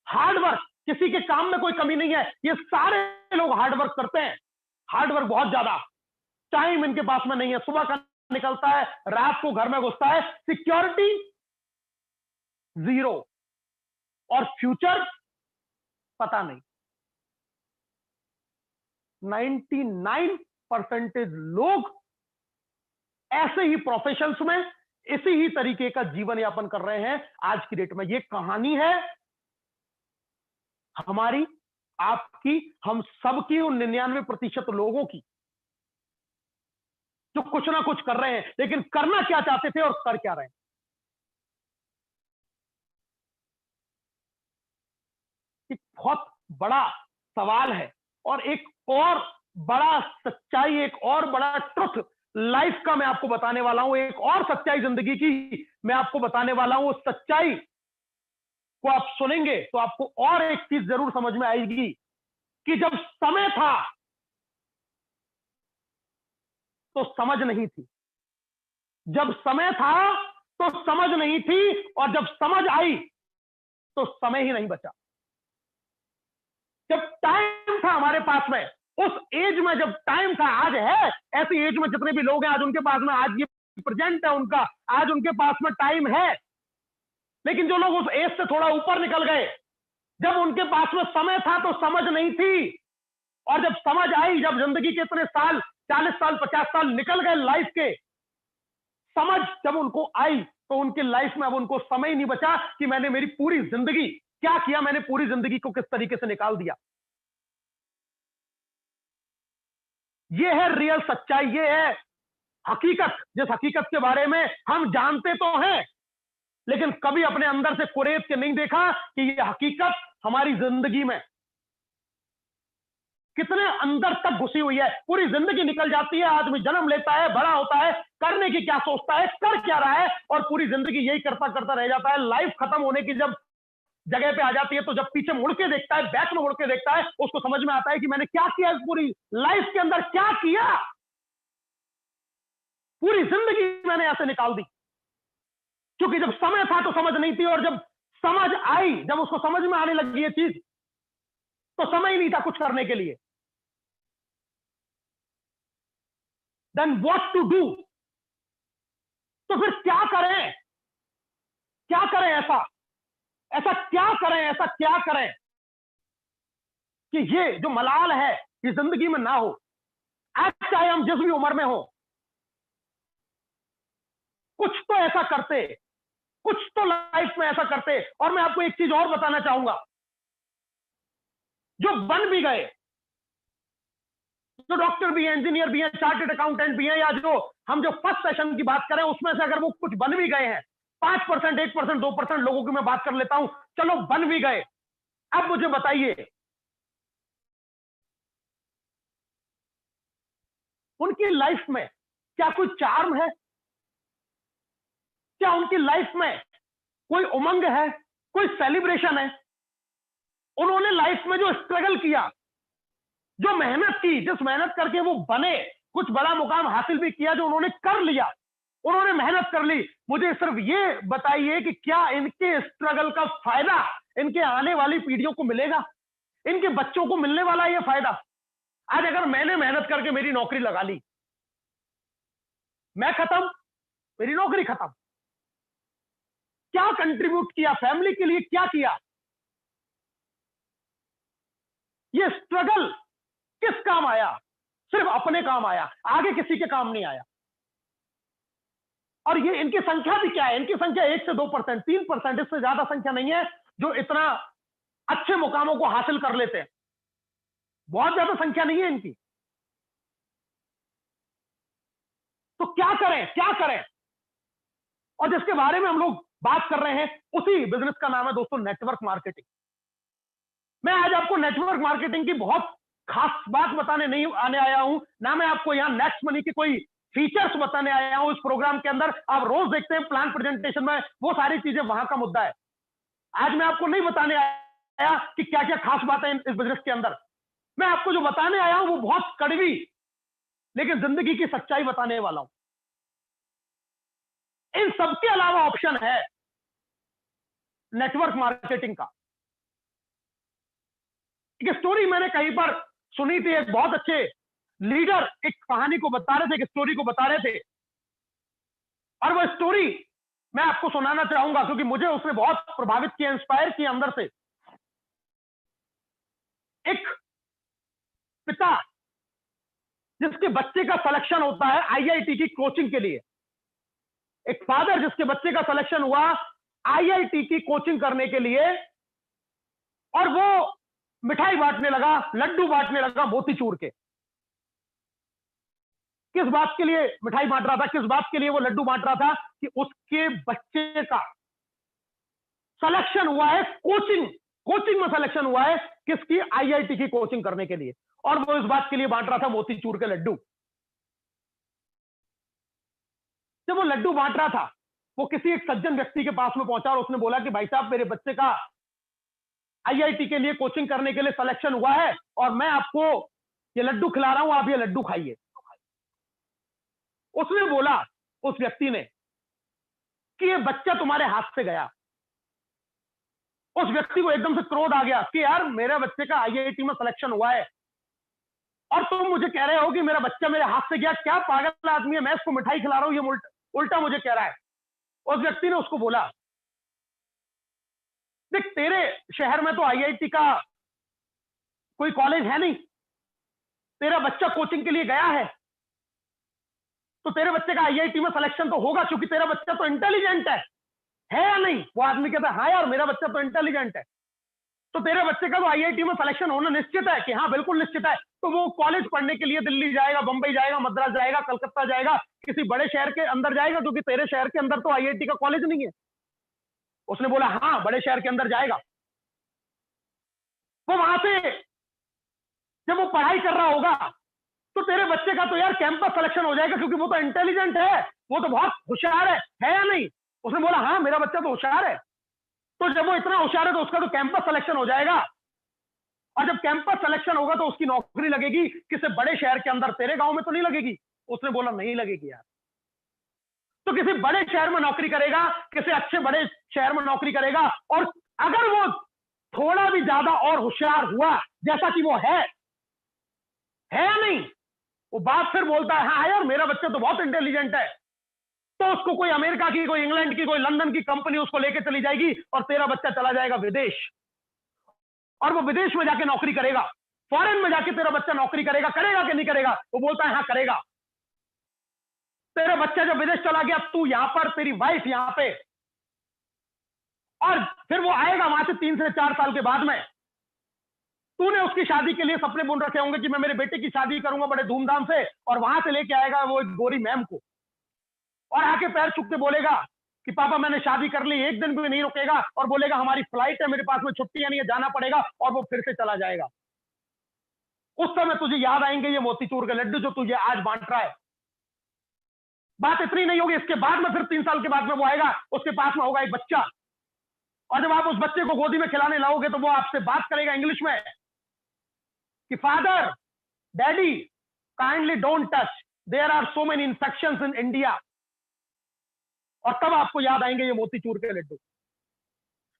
हार्डवर्क, किसी के काम में कोई कमी नहीं है, ये सारे लोग हार्डवर्क करते हैं, हार्डवर्क बहुत ज्यादा। टाइम इनके पास में नहीं है, सुबह का निकलता है, रात को घर में घुसता है, सिक्योरिटी जीरो, और फ्यूचर पता नहीं। 99% लोग ऐसे ही प्रोफेशंस में इसी ही तरीके का जीवन यापन कर रहे हैं आज की डेट में। ये कहानी है हमारी, आपकी, हम सबकी, उन 99% लोगों की जो कुछ ना कुछ कर रहे हैं, लेकिन करना क्या चाहते थे और कर क्या रहे हैं। एक बहुत बड़ा सवाल है, और एक और बड़ा सच्चाई, एक और बड़ा ट्रुथ लाइफ का मैं आपको बताने वाला हूं। एक और सच्चाई जिंदगी की मैं आपको बताने वाला हूं। उस सच्चाई को आप सुनेंगे तो आपको और एक चीज जरूर समझ में आएगी कि जब समय था तो समझ नहीं थी, जब समय था तो समझ नहीं थी, और जब समझ आई तो समय ही नहीं बचा। जब टाइम था हमारे पास में, उस एज में जब टाइम था, आज है ऐसी एज में जितने भी लोग हैं आज उनके पास में, आज ये प्रेजेंट है उनका, आज उनके पास में टाइम है। लेकिन जो लोग उस एज से थोड़ा ऊपर निकल गए, जब उनके पास में समय था तो समझ नहीं थी, और जब समझ आई, जब जिंदगी के इतने साल, 40 साल 50 साल निकल गए लाइफ के, समझ जब उनको आई तो उनके लाइफ में अब उनको समय नहीं बचा कि मैंने मेरी पूरी जिंदगी क्या किया, मैंने पूरी जिंदगी को किस तरीके से निकाल दिया। ये है रियल सच्चाई, ये है हकीकत, जिस हकीकत के बारे में हम जानते तो हैं, लेकिन कभी अपने अंदर से कुरेद के नहीं देखा कि ये हकीकत हमारी जिंदगी में कितने अंदर तक घुसी हुई है। पूरी जिंदगी निकल जाती है, आदमी जन्म लेता है, बड़ा होता है, करने की क्या सोचता है, कर क्या रहा है, और पूरी जिंदगी यही करता करता रह जाता है। लाइफ खत्म होने की जब जगह पे आ जाती है तो जब पीछे मुड़ के देखता है, बैक में मुड़ के देखता है, उसको समझ में आता है कि मैंने क्या किया, इस पूरी लाइफ के अंदर क्या किया। पूरी जिंदगी मैंने ऐसे निकाल दी, क्योंकि जब समय था तो समझ नहीं थी, और जब समझ आई, जब उसको समझ में आने लगी ये चीज, तो समय ही नहीं था कुछ करने के लिए। Then what to do? तो फिर क्या करें? क्या करें? ऐसा ऐसा क्या करें? ऐसा क्या करें कि ये जो मलाल है ये जिंदगी में ना हो? आज चाहे हम जिस भी उम्र में हो, कुछ तो ऐसा करते, कुछ तो लाइफ में ऐसा करते। और मैं आपको एक चीज और बताना चाहूंगा, जो बन भी गए, जो डॉक्टर भी हैं, इंजीनियर भी हैं, चार्टेड अकाउंटेंट भी हैं, या जो हम जो फर्स्ट सेशन की बात करें उसमें से अगर वो कुछ बन भी गए हैं, 5%, 1%, 2% लोगों की मैं बात कर लेता हूं, चलो बन भी गए, अब मुझे बताइए उनकी लाइफ में क्या कोई चार्म है? क्या उनकी लाइफ में कोई उमंग है, कोई सेलिब्रेशन है? उन्होंने लाइफ में जो स्ट्रगल किया, जो मेहनत की, जिस मेहनत करके वो बने, कुछ बड़ा मुकाम हासिल भी किया, जो उन्होंने कर लिया, उन्होंने मेहनत कर ली, मुझे सिर्फ ये बताइए कि क्या इनके स्ट्रगल का फायदा इनके आने वाली पीढ़ियों को मिलेगा? इनके बच्चों को मिलने वाला है ये फायदा? आज अगर मैंने मेहनत करके मेरी नौकरी लगा ली, मैं खत्म, मेरी नौकरी खत्म। क्या कंट्रीब्यूट किया फैमिली के लिए? क्या किया? ये स्ट्रगल किस काम आया? सिर्फ अपने काम आया, आगे किसी के काम नहीं आया। और ये इनकी संख्या भी क्या है? इनकी संख्या 1 से 2%, 3%, इससे ज्यादा संख्या नहीं है जो इतना अच्छे मुकामों को हासिल कर लेते हैं। बहुत ज्यादा संख्या नहीं है इनकी। तो क्या करें? क्या करें? और जिसके बारे में हम लोग बात कर रहे हैं, उसी बिजनेस का नाम है दोस्तों नेटवर्क मार्केटिंग। मैं आज आपको नेटवर्क मार्केटिंग की बहुत खास बात बताने नहीं आने आया हूं, ना मैं आपको यहां नेक्स्ट मनी की कोई फीचर्स बताने आया हूं। इस प्रोग्राम के अंदर आप रोज देखते हैं प्लान प्रेजेंटेशन में, वो सारी चीजें वहां का मुद्दा है। आज मैं आपको नहीं बताने आया कि क्या क्या खास बातें हैं इस बिजनेस के अंदर। मैं आपको जो बताने आया हूं वो बहुत कड़वी लेकिन जिंदगी की सच्चाई बताने वाला हूं। इन सबके अलावा ऑप्शन है नेटवर्क मार्केटिंग का। एक स्टोरी मैंने कहीं पर सुनी थी, एक बहुत अच्छे लीडर एक कहानी को बता रहे थे, एक स्टोरी को बता रहे थे, और वो स्टोरी मैं आपको सुनाना चाहूंगा क्योंकि मुझे उसने बहुत प्रभावित किया, इंस्पायर किया अंदर से। एक पिता जिसके बच्चे का सिलेक्शन होता है आईआईटी की कोचिंग के लिए, एक फादर जिसके बच्चे का सिलेक्शन हुआ आईआईटी की कोचिंग करने के लिए, और वो मिठाई बांटने लगा, लड्डू बांटने लगा मोतीचूर के। किस बात के लिए मिठाई बांट रहा था? किस बात के लिए वो लड्डू बांट रहा था? कि उसके बच्चे का सिलेक्शन हुआ है कोचिंग में सिलेक्शन हुआ है, किसकी? आईआईटी की कोचिंग करने के लिए, और वो इस बात के लिए बांट रहा था मोतीचूर के लड्डू। जब वो लड्डू बांट रहा था, वो किसी एक सज्जन व्यक्ति के पास में पहुंचा और उसने बोला कि भाई साहब, मेरे बच्चे का आईआईटी के लिए कोचिंग करने के लिए सिलेक्शन हुआ है और मैं आपको ये लड्डू खिला रहा हूं, आप ये लड्डू खाइए। उसने बोला, उस व्यक्ति ने, कि ये बच्चा तुम्हारे हाथ से गया। उस व्यक्ति को एकदम से क्रोध आ गया कि यार, मेरे बच्चे का आईआईटी में सिलेक्शन हुआ है और तुम मुझे कह रहे हो कि मेरा बच्चा मेरे हाथ से गया? क्या पागल आदमी है, मैं इसको मिठाई खिला रहा हूं, ये उल्टा मुझे कह रहा है। उस व्यक्ति ने उसको बोला, देख, तेरे शहर में तो आईआईटी का कोई कॉलेज है नहीं, तेरा बच्चा कोचिंग के लिए गया है तो तेरे बच्चे का आईआईटी में सिलेक्शन तो होगा, क्योंकि तेरा बच्चा तो इंटेलिजेंट है या नहीं? वो आदमी कहता है, हाँ यार, मेरा बच्चा तो इंटेलिजेंट है, तो तेरे बच्चे का तो आईआईटी में सिलेक्शन होना निश्चित है। कि हाँ, बिल्कुल निश्चित है। तो वो कॉलेज पढ़ने के लिए दिल्ली जाएगा, बंबई जाएगा, मद्रास जाएगा, कलकत्ता जाएगा, किसी बड़े शहर के अंदर जाएगा, क्योंकि तेरे शहर के अंदर तो आईआईटी का कॉलेज नहीं है। उसने बोला, हाँ, बड़े शहर के अंदर जाएगा। वो वहां से जब वो पढ़ाई कर रहा होगा तो तेरे बच्चे का तो यार कैंपस सिलेक्शन हो जाएगा, क्योंकि वो तो इंटेलिजेंट है, वो तो बहुत होशियार है या नहीं? उसने बोला, हाँ, मेरा बच्चा तो होशियार है। तो जब वो इतना होशियार है तो उसका तो कैंपस सिलेक्शन हो जाएगा, और जब कैंपस सिलेक्शन होगा तो उसकी नौकरी लगेगी किसी बड़े शहर के अंदर, तेरे गांव में तो नहीं लगेगी। उसने बोला, नहीं लगेगी यार, तो किसी बड़े शहर में नौकरी करेगा, किसी अच्छे बड़े शहर में नौकरी करेगा, और अगर वो थोड़ा भी ज्यादा और होशियार हुआ, जैसा कि वो है या नहीं, वो बाप फिर बोलता है हाँ यार मेरा बच्चा तो बहुत इंटेलिजेंट है, तो उसको कोई अमेरिका की, कोई इंग्लैंड की, कोई लंदन की कंपनी उसको लेके चली जाएगी और तेरा बच्चा चला जाएगा विदेश, और वो विदेश में जाके नौकरी करेगा, फॉरेन में जाके तेरा बच्चा नौकरी करेगा कि नहीं करेगा? वो बोलता है हाँ करेगा। तेरा बच्चा जब विदेश चला गया, तू यहां पर, तेरी वाइफ यहां पे, और फिर वो आएगा वहां से 3 से 4 साल के बाद में, तूने उसकी शादी के लिए सपने बुन रखे होंगे कि मैं मेरे बेटे की शादी करूंगा बड़े धूमधाम से, और वहां से लेके आएगा वो एक गोरी मैम को, और आके पैर छू के बोलेगा कि पापा मैंने शादी कर ली, एक दिन भी नहीं रुकेगा, और बोलेगा हमारी फ्लाइट है, मेरे पास में छुट्टियां नहीं है, जाना पड़ेगा, और वो फिर से चला जाएगा। उस समय तुझे याद आएंगे ये मोतीचूर के लड्डू जो तुझे आज बांट रहा है। बात इतनी नहीं होगी, इसके बाद में फिर 3 साल के बाद में वो आएगा, उसके पास में होगा एक बच्चा, और जब आप उस बच्चे को गोदी में खिलाने लाओगे तो वो आपसे बात करेगा इंग्लिश में कि father, daddy, kindly don't touch, there are so many infections in India. और तब आपको याद आएंगे ये मोतीचूर के लड्डू।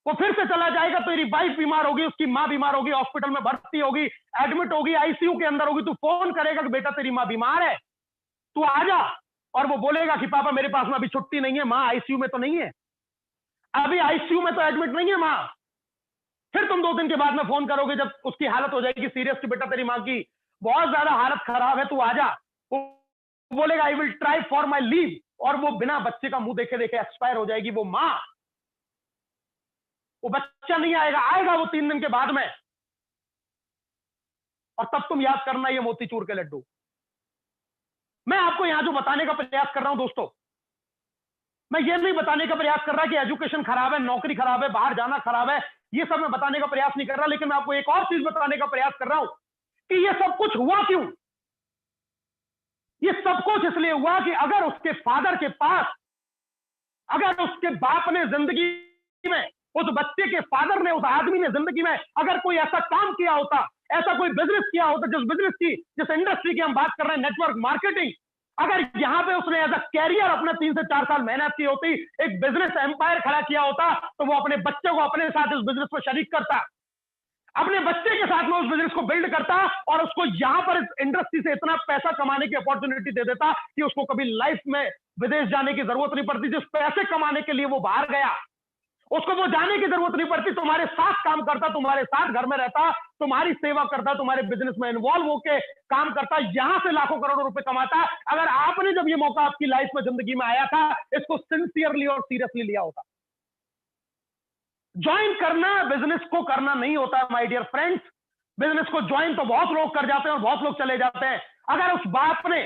वो फिर से चला जाएगा, तो तेरी वाइफ बीमार होगी, उसकी माँ बीमार होगी, हॉस्पिटल में भर्ती होगी, एडमिट होगी, आईसीयू के अंदर होगी, तू फोन करेगा कि बेटा तेरी माँ बीमार है, तू आ जा, और वो बोलेगा कि पापा मेरे पास में अभी छुट्टी नहीं है, माँ आईसीयू में तो नहीं है, अभी आईसीयू में तो एडमिट नहीं है माँ। फिर तुम 2 दिन के बाद में फोन करोगे जब उसकी हालत हो जाएगी सीरियस कि बेटा तेरी माँ की बहुत ज्यादा हालत खराब है, तू आ जा। वो बोलेगा I will try for my leave, और वो बिना बच्चे का मुंह देखे देखे एक्सपायर हो जाएगी वो माँ। वो बच्चा नहीं आएगा, आएगा वो 3 दिन के बाद में, और तब तुम याद करना ये मोतीचूर के लड्डू। मैं आपको यहां जो बताने का प्रयास कर रहा हूं दोस्तों, मैं ये नहीं बताने का प्रयास कर रहा कि एजुकेशन खराब है, नौकरी खराब है, बाहर जाना खराब है, ये सब मैं बताने का प्रयास नहीं कर रहा, लेकिन मैं आपको एक और चीज बताने का प्रयास कर रहा हूं कि ये सब कुछ हुआ क्यों। ये सब कुछ इसलिए हुआ कि अगर उसके फादर के पास, अगर उसके बाप ने जिंदगी में, उस बच्चे के फादर ने, उस आदमी ने जिंदगी में अगर कोई ऐसा काम किया होता, ऐसा कोई बिजनेस किया होता, जिस इंडस्ट्री की हम बात कर रहे हैं, नेटवर्क मार्केटिंग, अगर यहां पे उसने एज अ कैरियर अपने 3 से 4 साल मेहनत की होती, एक बिजनेस एम्पायर खड़ा किया होता, तो वो अपने बच्चे को अपने साथ इस बिजनेस में शरीक करता, अपने बच्चे के साथ में उस बिजनेस को बिल्ड करता, और उसको यहां पर इस इंडस्ट्री से इतना पैसा कमाने की अपॉर्चुनिटी दे देता कि उसको कभी लाइफ में विदेश जाने की जरूरत नहीं पड़ती। जिस पैसे कमाने के लिए वो बाहर गया, उसको वो जाने की जरूरत नहीं पड़ती, तुम्हारे साथ काम करता, तुम्हारे साथ घर में रहता, तुम्हारी सेवा करता, तुम्हारे बिजनेस में इन्वॉल्व होकर काम करता, यहां से लाखों करोड़ों रुपए कमाता। अगर आपने जब ये मौका आपकी लाइफ में, जिंदगी में आया था, इसको सिंसियरली और सीरियसली लिया होता। ज्वाइन करना बिजनेस को करना नहीं होता है माय डियर फ्रेंड्स। बिजनेस को ज्वाइन तो बहुत लोग कर जाते हैं और बहुत लोग चले जाते हैं। अगर उस बाप ने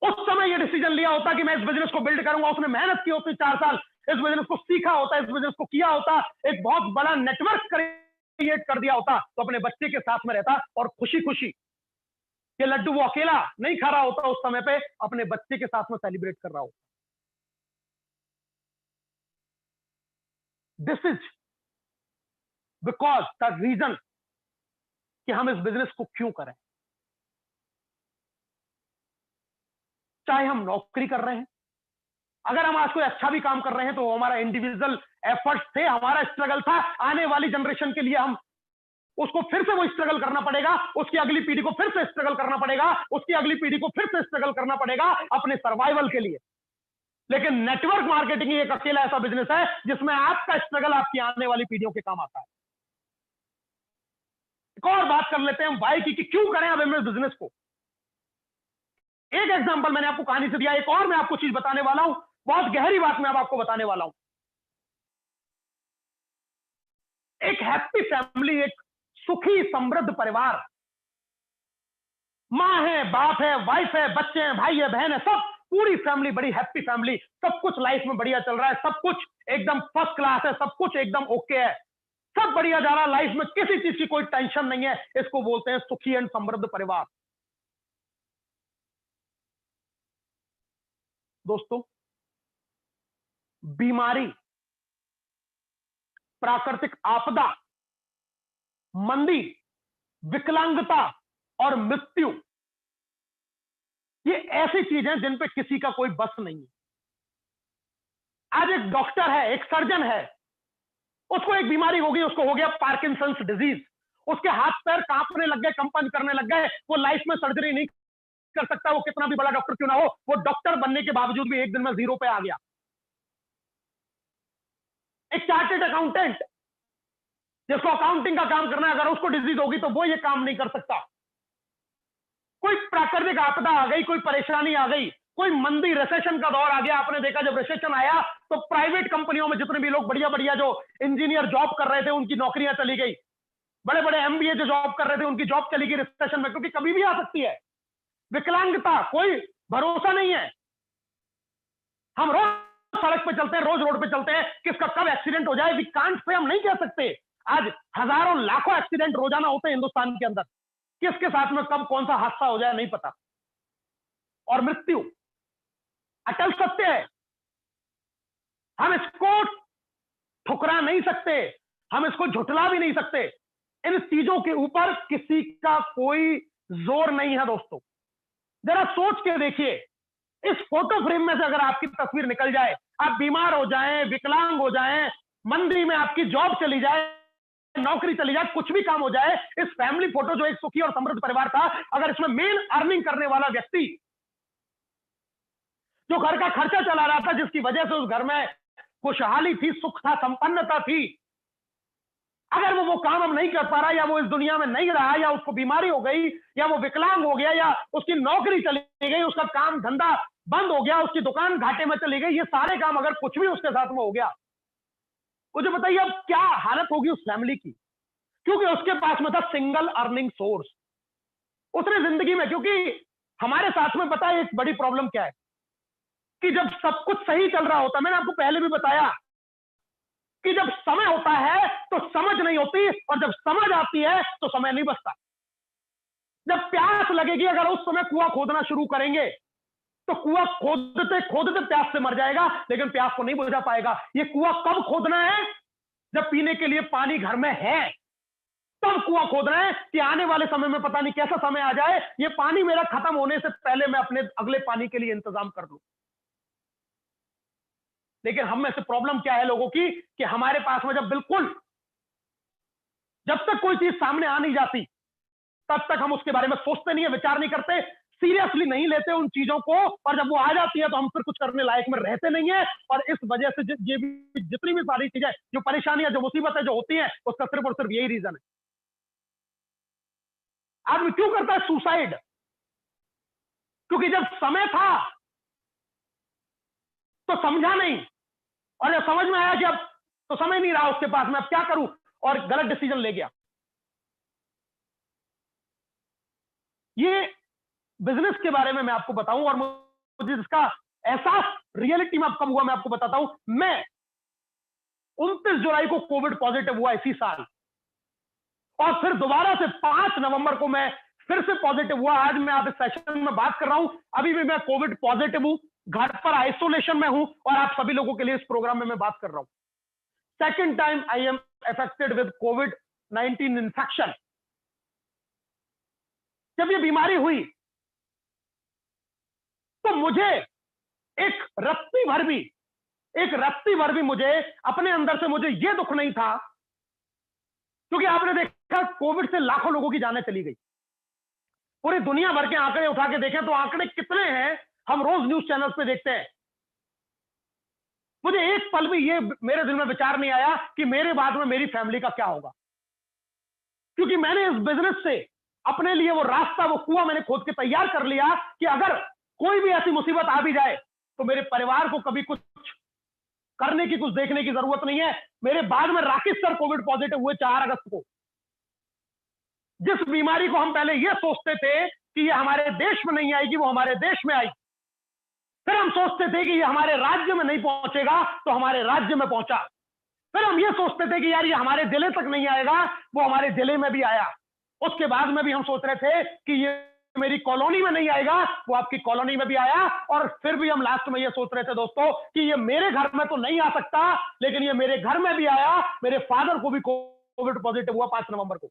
उस समय ये डिसीजन लिया होता कि मैं इस बिजनेस को बिल्ड करूंगा, उसने मेहनत की होती 4 साल, इस बिजनेस को सीखा होता, इस बिजनेस को किया होता, एक बहुत बड़ा नेटवर्क क्रिएट कर दिया होता, तो अपने बच्चे के साथ में रहता और खुशी खुशी ये लड्डू वो अकेला नहीं खा रहा होता, उस समय पे अपने बच्चे के साथ में सेलिब्रेट कर रहा होता। This is because the reason कि हम इस बिजनेस को क्यों करें। चाहे हम नौकरी कर रहे हैं, अगर हम आज कोई अच्छा भी काम कर रहे हैं तो हमारा इंडिविजुअल एफर्ट्स थे, हमारा स्ट्रगल था। आने वाली जनरेशन के लिए हम उसको फिर से वो स्ट्रगल करना पड़ेगा, उसकी अगली पीढ़ी को फिर से स्ट्रगल करना पड़ेगा, उसकी अगली पीढ़ी को फिर से स्ट्रगल करना पड़ेगा अपने सर्वाइवल के लिए। लेकिन नेटवर्क मार्केटिंग एक अकेला ऐसा बिजनेस है जिसमें आपका स्ट्रगल आपकी आने वाली पीढ़ियों के काम आता है। एक और बात कर लेते हैं हम वाई की, कि क्यों करें अब हम बिजनेस को। एक एग्जांपल मैंने आपको कहानी से दिया, एक और मैं आपको चीज बताने वाला हूं, बहुत गहरी बात मैं अब आपको बताने वाला हूं। एक हैप्पी फैमिली, एक सुखी समृद्ध परिवार, माँ है, बाप है, वाइफ है, बच्चे हैं, भाई है, बहन है, सब पूरी फैमिली बड़ी हैप्पी फैमिली, सब कुछ लाइफ में बढ़िया चल रहा है, सब कुछ एकदम फर्स्ट क्लास है, सब कुछ एकदम ओके है, सब बढ़िया जा रहा है, लाइफ में किसी चीज की कोई टेंशन नहीं है। इसको बोलते हैं सुखी एंड समृद्ध परिवार। दोस्तों, बीमारी, प्राकृतिक आपदा, मंदी, विकलांगता और मृत्यु, ये ऐसी चीजें जिन पे किसी का कोई बस नहीं है। आज एक डॉक्टर है, एक सर्जन है, उसको एक बीमारी होगी, उसको हो गया पार्किंसंस डिजीज, उसके हाथ पैर कांपने लग गए, कंपन करने लग गए, वो लाइफ में सर्जरी नहीं कर सकता, वो कितना भी बड़ा डॉक्टर क्यों ना हो, वो डॉक्टर बनने के बावजूद भी एक दिन में जीरो पे आ गया। एक चार्टेड अकाउंटेंट जिसको अकाउंटिंग का काम करना है, अगर उसको डिजीज होगी तो वो ये काम नहीं कर सकता। कोई प्राकृतिक आपदा आ गई, कोई परेशानी आ गई, कोई मंदी रिसेशन का दौर आ गया। आपने देखा जब रिसेशन आया तो प्राइवेट कंपनियों में जितने भी लोग बढ़िया बढ़िया जो इंजीनियर जॉब कर रहे थे उनकी नौकरियां चली गई, बड़े बड़े एमबीए जो जॉब कर रहे थे उनकी जॉब चली गई रिसेशन में, क्योंकि कभी भी आ सकती है। विकलांगता कोई भरोसा नहीं है। हम रोज सड़क पे चलते हैं, रोज रोड पे चलते हैं, किसका कब एक्सीडेंट हो जाए विकांत से हम नहीं कह सकते। आज हजारों लाखों एक्सीडेंट रोजाना होते हैं हिंदुस्तान के अंदर, किसके साथ में कब कौन सा हादसा हो जाए नहीं पता। और मृत्यु अटल सत्य है, हम इसको ठुकरा नहीं सकते, हम इसको झुठला भी नहीं सकते। इन चीजों के ऊपर किसी का कोई जोर नहीं है दोस्तों। जरा सोच के देखिए, इस फोटो फ्रेम में से अगर आपकी तस्वीर निकल जाए, आप बीमार हो जाएं, विकलांग हो जाएं, मंदी में आपकी जॉब चली जाए, नौकरी चली जाए, कुछ भी काम हो जाए, इस फैमिली फोटो जो एक सुखी और समृद्ध परिवार था, अगर इसमें मेन अर्निंग करने वाला व्यक्ति जो घर का खर्चा चला रहा था, जिसकी वजह से उस घर में खुशहाली थी, सुख था, संपन्नता थी, अगर वो काम अब नहीं कर पा रहा, या वो इस दुनिया में नहीं रहा, या उसको बीमारी हो गई, या वो विकलांग हो गया, या उसकी नौकरी चली गई, उसका काम धंधा बंद हो गया, उसकी दुकान घाटे में चली गई, ये सारे काम अगर कुछ भी उसके साथ में हो गया, मुझे बताइए अब क्या हालत होगी उस फैमिली की। क्योंकि उसके पास में था सिंगल अर्निंग सोर्स। उसने जिंदगी में, क्योंकि हमारे साथ में पता है एक बड़ी प्रॉब्लम क्या है, कि जब सब कुछ सही चल रहा होता, मैंने आपको पहले भी बताया कि जब समय होता है तो समझ नहीं होती, और जब समझ आती है तो समय नहीं बचता। जब प्यास लगेगी, अगर उस समय कुआं खोदना शुरू करेंगे तो कुआं खोदते खोदते प्यास से मर जाएगा, लेकिन प्यास को नहीं बुझा पाएगा। ये कुआं कब खोदना है? जब पीने के लिए पानी घर में है, तब कुआं खोदना है कि आने वाले समय में पता नहीं कैसा समय आ जाए, ये पानी मेरा खत्म होने से पहले मैं अपने अगले पानी के लिए इंतजाम कर लूं। लेकिन हम में से प्रॉब्लम क्या है लोगों की, कि हमारे पास में जब तक कोई चीज सामने आ नहीं जाती, तब तक हम उसके बारे में सोचते नहीं है, विचार नहीं करते, सीरियसली नहीं लेते उन चीजों को, और जब वो आ जाती है तो हम फिर कुछ करने लायक में रहते नहीं है। और इस वजह से ये भी जितनी भी सारी चीजें, जो परेशानियां, जो मुसीबतें जो होती हैं, उसका सिर्फ और सिर्फ यही रीजन है। आदमी क्यों करता है सुसाइड? क्योंकि जब समय था तो समझा नहीं, और जब समझ में आया कि अब तो समय नहीं रहा उसके पास, मैं अब क्या करूं, और गलत डिसीजन ले गया। ये बिजनेस के बारे में मैं आपको बताऊं, और मुझे इसका एहसास रियलिटी में अब कब हुआ मैं आपको बताता हूं। मैं 29 जुलाई को कोविड पॉजिटिव हुआ इसी साल, और फिर दोबारा से 5 नवंबर को मैं फिर से पॉजिटिव हुआ। आज मैं आप इस सेशन में बात कर रहा हूं, अभी भी मैं कोविड पॉजिटिव हूं, घर पर आइसोलेशन में हूं, और आप सभी लोगों के लिए इस प्रोग्राम में मैं बात कर रहा हूं। Second time I am affected with covid infection. जब ये बीमारी हुई तो मुझे एक रत्ती भर भी मुझे अपने अंदर से मुझे ये दुख नहीं था, क्योंकि आपने देखा कोविड से लाखों लोगों की जानें चली गई। पूरी दुनिया भर के आंकड़े उठा के देखें तो आंकड़े कितने हैं, हम रोज न्यूज चैनल्स पे देखते हैं। मुझे एक पल भी ये मेरे दिल में विचार नहीं आया कि मेरे बाद में मेरी फैमिली का क्या होगा, क्योंकि मैंने इस बिजनेस से अपने लिए वो रास्ता, वो कुआं मैंने खोद के तैयार कर लिया कि अगर कोई भी ऐसी मुसीबत आ भी जाए तो मेरे परिवार को कभी कुछ करने की, कुछ देखने की जरूरत नहीं है। मेरे बाद में राकेश सर कोविड पॉजिटिव हुए 4 अगस्त को। जिस बीमारी को हम पहले ये सोचते थे कि ये हमारे देश में नहीं आएगी, वो हमारे देश में आई। फिर हम सोचते थे कि ये हमारे राज्य में नहीं पहुंचेगा, तो हमारे राज्य में पहुंचा। फिर हम ये सोचते थे कि यार ये हमारे जिले तक नहीं आएगा, वो हमारे जिले में भी आया। उसके बाद में भी हम सोच रहे थे कि ये मेरी कॉलोनी में नहीं आएगा, वो आपकी कॉलोनी में भी आया। और फिर भी हम लास्ट में ये सोच रहे थे दोस्तों कि ये मेरे घर में तो नहीं आ सकता, लेकिन ये मेरे घर में भी आया। मेरे फादर को भी कोविड पॉजिटिव हुआ 5 नवंबर को।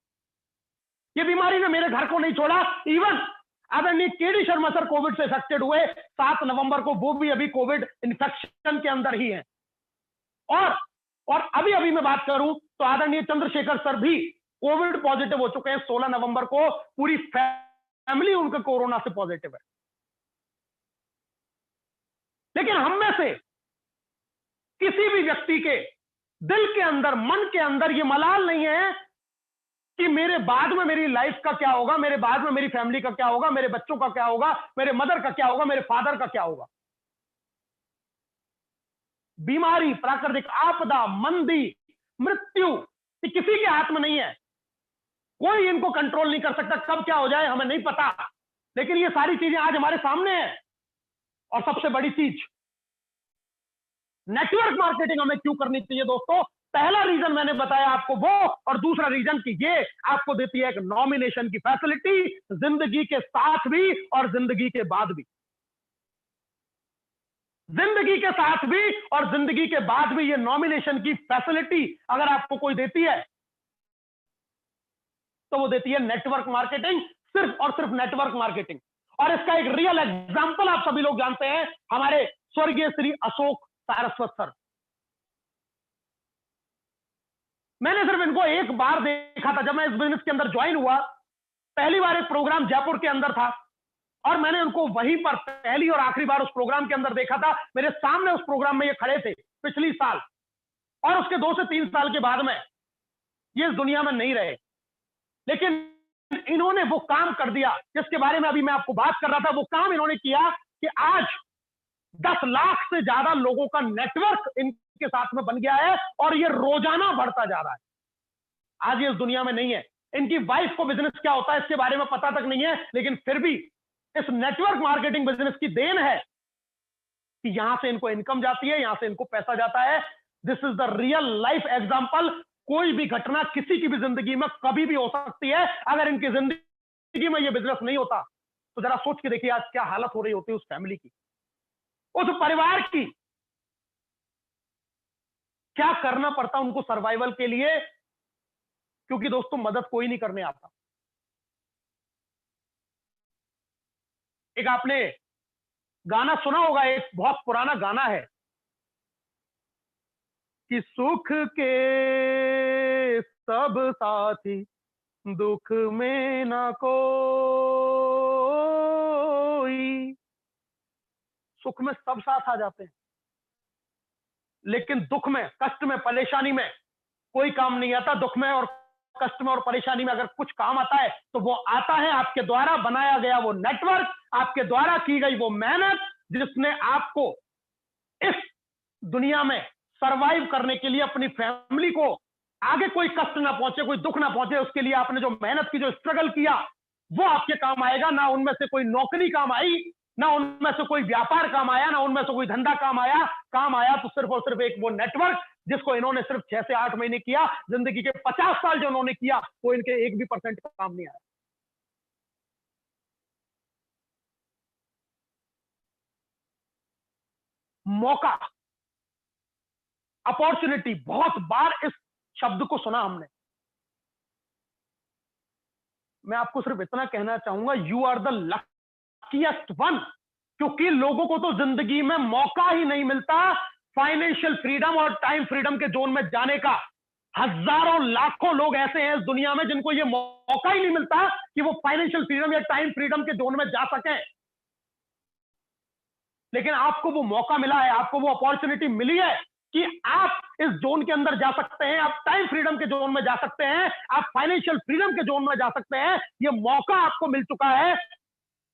ये बीमारी ने मेरे घर को नहीं छोड़ा। इवन आदरणीय केडी शर्मा सर कोविड से अफेक्टेड हुए 7 नवंबर को, वो भी अभी कोविड इन्फेक्शन के अंदर ही है। और अभी अभी मैं बात करूं तो आदरणीय चंद्रशेखर सर भी कोविड पॉजिटिव हो चुके हैं। 16 नवंबर को पूरी फैमिली उनका कोरोना से पॉजिटिव है। लेकिन हम में से किसी भी व्यक्ति के दिल के अंदर, मन के अंदर ये मलाल नहीं है कि मेरे बाद में मेरी लाइफ का क्या होगा, मेरे बाद में मेरी फैमिली का क्या होगा, मेरे बच्चों का क्या होगा, मेरे मदर का क्या होगा, मेरे फादर का क्या होगा। बीमारी, प्राकृतिक आपदा, मंदी, मृत्यु, ये किसी के हाथ में नहीं है। कोई इनको कंट्रोल नहीं कर सकता, कब क्या हो जाए हमें नहीं पता। लेकिन ये सारी चीजें आज हमारे सामने है। और सबसे बड़ी चीज, नेटवर्क मार्केटिंग हमें क्यों करनी चाहिए दोस्तों? पहला रीजन मैंने बताया आपको वो, और दूसरा रीजन कि ये आपको देती है एक नॉमिनेशन की फैसिलिटी, जिंदगी के साथ भी और जिंदगी के बाद भी। जिंदगी के साथ भी और जिंदगी के बाद भी ये नॉमिनेशन की फैसिलिटी अगर आपको कोई देती है तो वो देती है नेटवर्क मार्केटिंग, सिर्फ और सिर्फ नेटवर्क मार्केटिंग। और इसका एक रियल एग्जांपल आप सभी लोग जानते हैं, हमारे स्वर्गीय श्री अशोक सारस्वत सर। मैंने सिर्फ इनको एक बार देखा था जब मैं इस बिजनेस के अंदर ज्वाइन हुआ। पहली बार एक प्रोग्राम जयपुर के अंदर था और मैंने उनको वहीं पर पहली और आखिरी बार उस प्रोग्राम के अंदर देखा था। मेरे सामने उस प्रोग्राम में ये खड़े थे पिछली साल, और उसके 2 से 3 साल के बाद में ये इस दुनिया में नहीं रहे। लेकिन इन्होंने वो काम कर दिया जिसके बारे में अभी मैं आपको बात कर रहा था। वो काम इन्होंने किया कि आज 10 लाख से ज्यादा लोगों का नेटवर्क इनके साथ में बन गया है और ये रोजाना बढ़ता जा रहा है। आज ये इस दुनिया में नहीं है। इनकी वाइफ को बिजनेस क्या होता है इसके बारे में पता तक नहीं है, लेकिन फिर भी इस नेटवर्क मार्केटिंग बिजनेस की देन है कि यहां से इनको इनकम जाती है, यहां से इनको पैसा जाता है। This is the real life example. कोई भी घटना किसी की भी जिंदगी में कभी भी हो सकती है। अगर इनकी जिंदगी में ये बिजनेस नहीं होता तो जरा सोच के देखिए आज क्या हालत हो रही होती है उस फैमिली की, उस परिवार की। क्या करना पड़ता उनको सर्वाइवल के लिए, क्योंकि दोस्तों मदद कोई नहीं करने आता। एक आपने गाना सुना होगा, एक बहुत पुराना गाना है कि सुख के सब साथी दुख में ना कोई। सुख में सब साथ आ जाते हैं, लेकिन दुख में, कष्ट में, परेशानी में कोई काम नहीं आता। दुख में और कष्ट में और परेशानी में अगर कुछ काम आता है तो वो आता है आपके द्वारा बनाया गया वो नेटवर्क, आपके द्वारा की गई वो मेहनत, जिसने आपको इस दुनिया में सरवाइव करने के लिए, अपनी फैमिली को आगे कोई कष्ट ना पहुंचे, कोई दुख ना पहुंचे, उसके लिए आपने जो मेहनत की, जो स्ट्रगल किया, वो आपके काम आएगा। ना उनमें से कोई नौकरी काम आई, ना उनमें से कोई व्यापार काम आया, ना उनमें से कोई धंधा काम आया। काम आया तो सिर्फ और सिर्फ एक वो नेटवर्क जिसको इन्होंने सिर्फ 6 से 8 महीने किया। जिंदगी के 50 साल जो उन्होंने किया वो इनके 1% का काम नहीं आया। मौका, अपॉर्चुनिटी, बहुत बार इस शब्द को सुना हमने। मैं आपको सिर्फ इतना कहना चाहूंगा, you are the luckiest one, क्योंकि लोगों को तो जिंदगी में मौका ही नहीं मिलता फाइनेंशियल फ्रीडम और टाइम फ्रीडम के जोन में जाने का। हजारों लाखों लोग ऐसे हैं इस दुनिया में जिनको ये मौका ही नहीं मिलता कि वो फाइनेंशियल फ्रीडम या टाइम फ्रीडम के जोन में जा सकें। लेकिन आपको वो मौका मिला है, आपको वो अपॉर्चुनिटी मिली है कि आप इस जोन के अंदर जा सकते हैं, आप टाइम फ्रीडम के जोन में जा सकते हैं, आप फाइनेंशियल फ्रीडम के जोन में जा सकते हैं। ये मौका आपको मिल चुका है।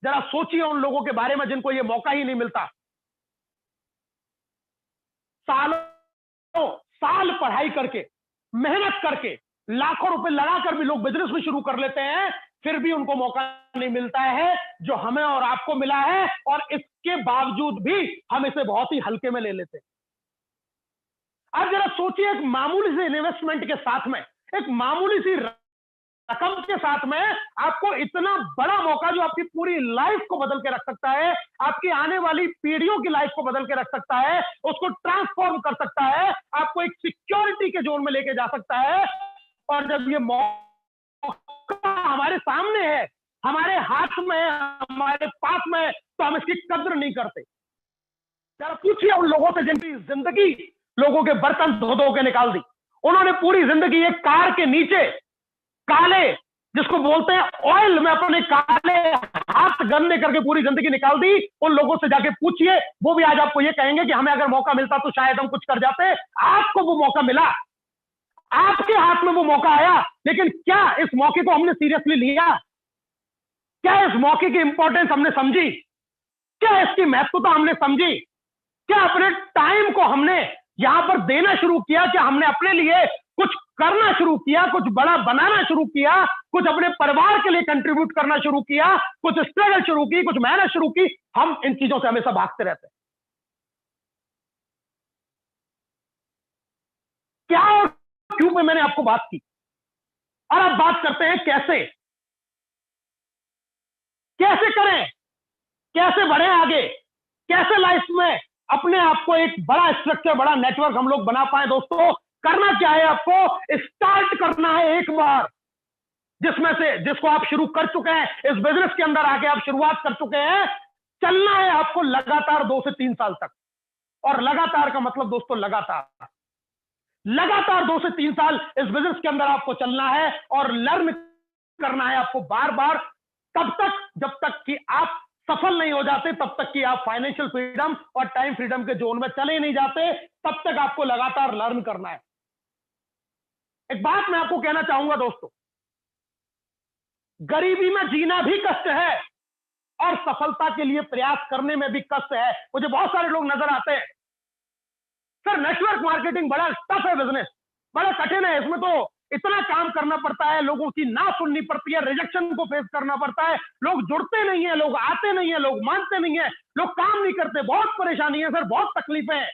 जरा सोचिए उन लोगों के बारे में जिनको ये मौका ही नहीं मिलता। सालों साल पढ़ाई करके, मेहनत करके, लाखों रुपए लगाकर भी लोग बिजनेस भी शुरू कर लेते हैं, फिर भी उनको मौका नहीं मिलता है जो हमें और आपको मिला है। और इसके बावजूद भी हम इसे बहुत ही हल्के में ले लेते हैं। अब जरा सोचिए, एक मामूली से इन्वेस्टमेंट के साथ में, एक मामूली सी रकम के साथ में आपको इतना बड़ा मौका जो आपकी पूरी लाइफ को बदल के रख सकता है, आपकी आने वाली पीढ़ियों की लाइफ को बदल के रख सकता है, उसको ट्रांसफॉर्म कर सकता है, आपको एक सिक्योरिटी के जोन में लेके जा सकता है। और जब ये मौका हमारे सामने है, हमारे हाथ में, हमारे पास में, तो हम इसकी कद्र नहीं करते। जरा पूछिए उन लोगों से जिनकी जिंदगी लोगों के बर्तन धो धो के निकाल दी। उन्होंने पूरी जिंदगी एक कार के नीचे काले, जिसको बोलते हैं ऑयल में, अपने काले हाथ गंदे करके पूरी जिंदगी निकाल दी। उन लोगों से जाके पूछिए, वो भी आज आपको ये कहेंगे कि हमें अगर मौका मिलता तो शायद हम कुछ कर जाते। आपको वो मौका मिला, आपके हाथ में वो मौका आया, लेकिन क्या इस मौके को हमने सीरियसली लिया? क्या इस मौके की इंपॉर्टेंस हमने समझी? क्या इसकी महत्वता हमने समझी? क्या अपने टाइम को हमने यहां पर देना शुरू किया? क्या हमने अपने लिए कुछ करना शुरू किया, कुछ बड़ा बनाना शुरू किया, कुछ अपने परिवार के लिए कंट्रीब्यूट करना शुरू किया, कुछ स्ट्रगल शुरू की, कुछ मेहनत शुरू की? हम इन चीजों से हमेशा भागते रहते हैं। क्या और क्यों पे मैंने आपको बात की, और अब बात करते हैं कैसे कैसे करें, कैसे बढ़े आगे, कैसे लाइफ में अपने आप को एक बड़ा स्ट्रक्चर, बड़ा नेटवर्क हम लोग बना पाए। दोस्तों, करना क्या है? आपको स्टार्ट करना है एक बार, जिसमें से जिसको आप शुरू कर चुके हैं, इस बिजनेस के अंदर आके आप शुरुआत कर चुके हैं। चलना है आपको लगातार 2 से 3 साल तक। और लगातार का मतलब दोस्तों लगातार 2 से 3 साल इस बिजनेस के अंदर आपको चलना है और लर्न करना है आपको बार बार, तब तक जब तक कि आप सफल नहीं हो जाते, तब तक कि आप फाइनेंशियल फ्रीडम और टाइम फ्रीडम के जोन में चले नहीं जाते, तब तक आपको लगातार लर्न करना है। एक बात मैं आपको कहना चाहूंगा दोस्तों, गरीबी में जीना भी कष्ट है और सफलता के लिए प्रयास करने में भी कष्ट है। मुझे बहुत सारे लोग नजर आते हैं, सर नेटवर्क मार्केटिंग बड़ा टफ है, बिजनेस बड़ा कठिन है, इसमें तो इतना काम करना पड़ता है, लोगों की ना सुननी पड़ती है, रिजेक्शन को फेस करना पड़ता है, लोग जुड़ते नहीं है, लोग आते नहीं है, लोग मानते नहीं है, लोग काम नहीं करते, बहुत परेशानी है सर, बहुत तकलीफें हैं।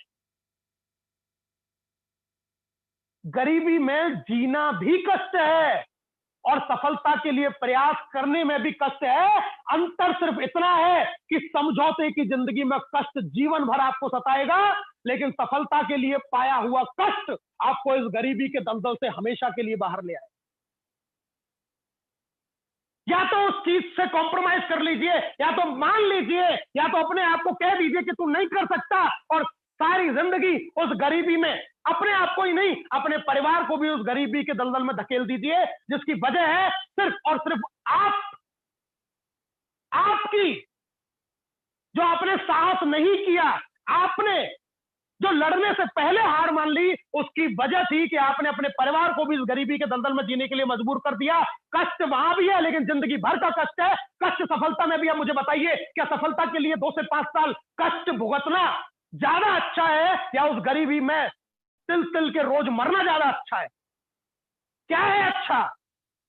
गरीबी में जीना भी कष्ट है और सफलता के लिए प्रयास करने में भी कष्ट है। अंतर सिर्फ इतना है कि समझौते की जिंदगी में कष्ट जीवन भर आपको सताएगा, लेकिन सफलता के लिए पाया हुआ कष्ट आपको इस गरीबी के दलदल से हमेशा के लिए बाहर ले आए। या तो उस चीज से कॉम्प्रोमाइज कर लीजिए, या तो मान लीजिए, या तो अपने आप को कह दीजिए कि तू नहीं कर सकता, और सारी जिंदगी उस गरीबी में अपने आप को ही नहीं, अपने परिवार को भी उस गरीबी के दलदल में धकेल दीजिए, जिसकी वजह है सिर्फ और सिर्फ आपकी, जो आपने साहस नहीं किया, आपने जो लड़ने से पहले हार मान ली, उसकी वजह थी कि आपने अपने परिवार को भी इस गरीबी के दलदल में जीने के लिए मजबूर कर दिया। कष्ट वहां भी है, लेकिन जिंदगी भर का कष्ट है। कष्ट सफलता में भी है। मुझे बताइए, क्या सफलता के लिए 2 से 5 साल कष्ट भुगतना ज्यादा अच्छा है, या उस गरीबी में तिल तिल के रोज मरना ज्यादा अच्छा है? क्या है अच्छा?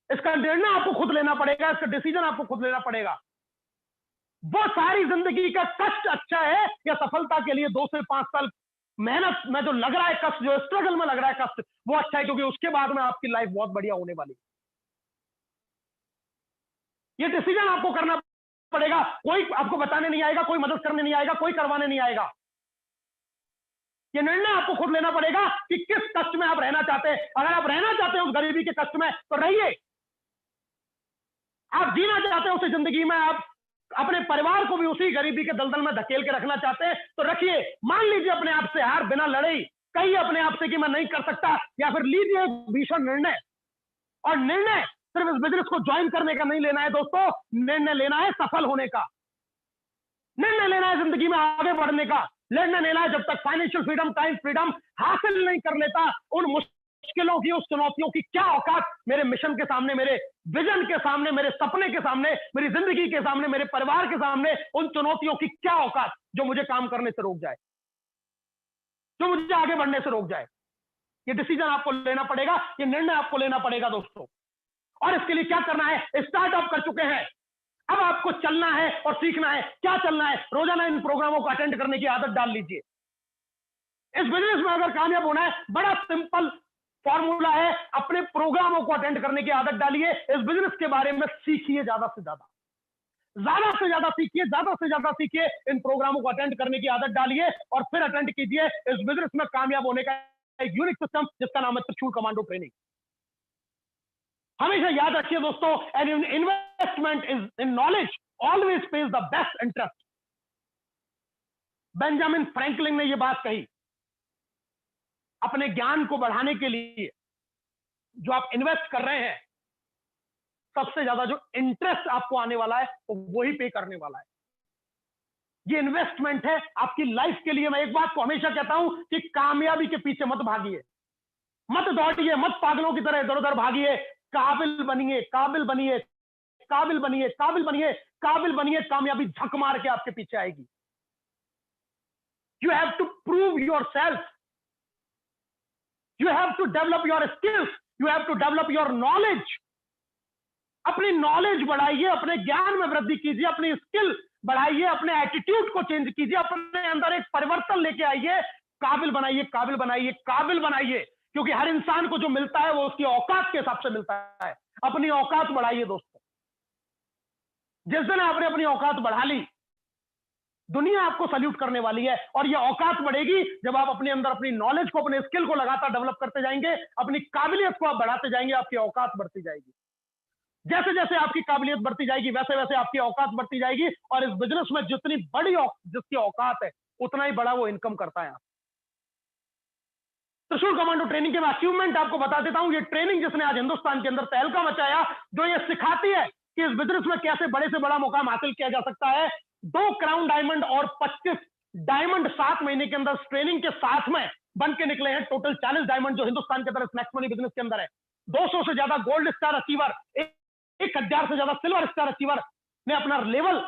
इसका निर्णय आपको खुद लेना पड़ेगा, इसका डिसीजन आपको खुद लेना पड़ेगा। वो सारी जिंदगी का कष्ट अच्छा है, या सफलता के लिए 2 से 5 साल मेहनत में जो लग रहा है कष्ट, जो स्ट्रगल में लग रहा है कष्ट, वो अच्छा है, क्योंकि उसके बाद में आपकी लाइफ बहुत बढ़िया होने वाली है। ये डिसीजन आपको करना पड़ेगा। कोई आपको बताने नहीं आएगा, कोई मदद करने नहीं आएगा, कोई करवाने नहीं आएगा। ये निर्णय आपको खुद लेना पड़ेगा कि किस कष्ट में आप रहना चाहते हैं। अगर आप रहना चाहते हैं उस गरीबी के कष्ट में, तो रहिए। आप जीना चाहते हैं उसी जिंदगी में, आप अपने परिवार को भी उसी गरीबी के दलदल में धकेल के रखना चाहते हैं, तो रखिए। मान लीजिए अपने आप से हार, बिना लड़े ही कहिए अपने आप से कि मैं नहीं कर सकता, या फिर लीजिए एक भीषण निर्णय। और निर्णय सिर्फ इस बिजनेस को ज्वाइन करने का नहीं लेना है दोस्तों, निर्णय लेना है सफल होने का, निर्णय लेना है जिंदगी में आगे बढ़ने का, निर्णय लेना है जब तक फाइनेंशियल फ्रीडम, टाइम फ्रीडम हासिल नहीं कर लेता, उन मुश्किलों की, उस चुनौतियों की क्या औकात मेरे मिशन के सामने, मेरे विजन के सामने, मेरे सपने के सामने, मेरी जिंदगी के सामने, मेरे परिवार के सामने, उन चुनौतियों की क्या औकात जो मुझे काम करने से रोक जाए, जो मुझे आगे बढ़ने से रोक जाए। ये डिसीजन आपको लेना पड़ेगा, ये निर्णय आपको लेना पड़ेगा दोस्तों। और इसके लिए क्या करना है? स्टार्टअप कर चुके हैं, अब आपको चलना है और सीखना है। क्या चलना है? रोजाना इन प्रोग्रामों को अटेंड करने की आदत डाल लीजिए। इस बिजनेस में अगर कामयाब होना है, बड़ा सिंपल फॉर्मूला है, अपने प्रोग्रामों को अटेंड करने की आदत डालिए। इस बिजनेस के बारे में सीखिए, ज्यादा से ज्यादा सीखिए, ज्यादा से ज्यादा सीखिए। इन प्रोग्रामों को अटेंड करने की आदत डालिए और फिर अटेंड कीजिए इस बिजनेस में कामयाब होने का एक यूनिक सिस्टम, जिसका नाम है त्रिशूल कमांडो ट्रेनिंग। हमेशा याद रखिए दोस्तों, an investment is in knowledge always page the best interest. Benjamin Franklin ने यह बात कही। अपने ज्ञान को बढ़ाने के लिए जो आप इन्वेस्ट कर रहे हैं, सबसे ज्यादा जो इंटरेस्ट आपको आने वाला है वो ही पे करने वाला है। ये इन्वेस्टमेंट है आपकी लाइफ के लिए। मैं एक बात को हमेशा कहता हूं कि कामयाबी के पीछे मत भागिए, मत दौड़िए, मत पागलों की तरह इधर उधर भागिए। काबिल बनिए, काबिल बनिए, काबिल बनिए, काबिल बनिए, काबिल बनिए। कामयाबी झक मार के आपके पीछे आएगी। You have to prove yourself, you have to develop your skills, you have to develop your knowledge. अपनी नॉलेज बढ़ाइए, अपने ज्ञान में वृद्धि कीजिए, अपनी स्किल बढ़ाइए, अपने एटीट्यूड को चेंज कीजिए, अपने अंदर एक परिवर्तन लेके आइए। काबिल बनाइए, काबिल बनाइए, काबिल बनाइए। क्योंकि हर इंसान को जो मिलता है वो उसकी औकात के हिसाब से मिलता है। अपनी औकात बढ़ाइए दोस्तों। जिस दिन आपने अपनी औकात बढ़ा ली, दुनिया आपको सल्यूट करने वाली है। और ये औकात बढ़ेगी जब आप अपने अंदर अपनी नॉलेज को, अपने स्किल को लगातार डेवलप करते जाएंगे, अपनी काबिलियत को आप बढ़ाते जाएंगे, आपकी औकात बढ़ती जाएगी। जैसे जैसे आपकी काबिलियत बढ़ती जाएगी, वैसे वैसे आपकी औकात बढ़ती जाएगी। और इस बिजनेस में जितनी बड़ी जिसकी औकात है, उतना ही बड़ा वो इनकम करता है। त्रिशूल कमांडो ट्रेनिंग के मैं अचीवमेंट आपको बता देता हूं। ये ट्रेनिंग जिसने आज हिंदुस्तान के अंदर तहलका मचाया, जो ये सिखाती है कि इस बिजनेस में कैसे बड़े से बड़ा मुकाम हासिल किया जा सकता है। 2 क्राउन डायमंड और 25 डायमंड 7 महीने के अंदर ट्रेनिंग के साथ में बन के निकले हैं। टोटल 40 डायमंड जो हिंदुस्तान के अंदर स्नैक्स मनी बिजनेस के अंदर है। 200 से ज्यादा गोल्ड स्टार अचीवर, 1000 से ज्यादा सिल्वर स्टार अचीवर ने अपना लेवल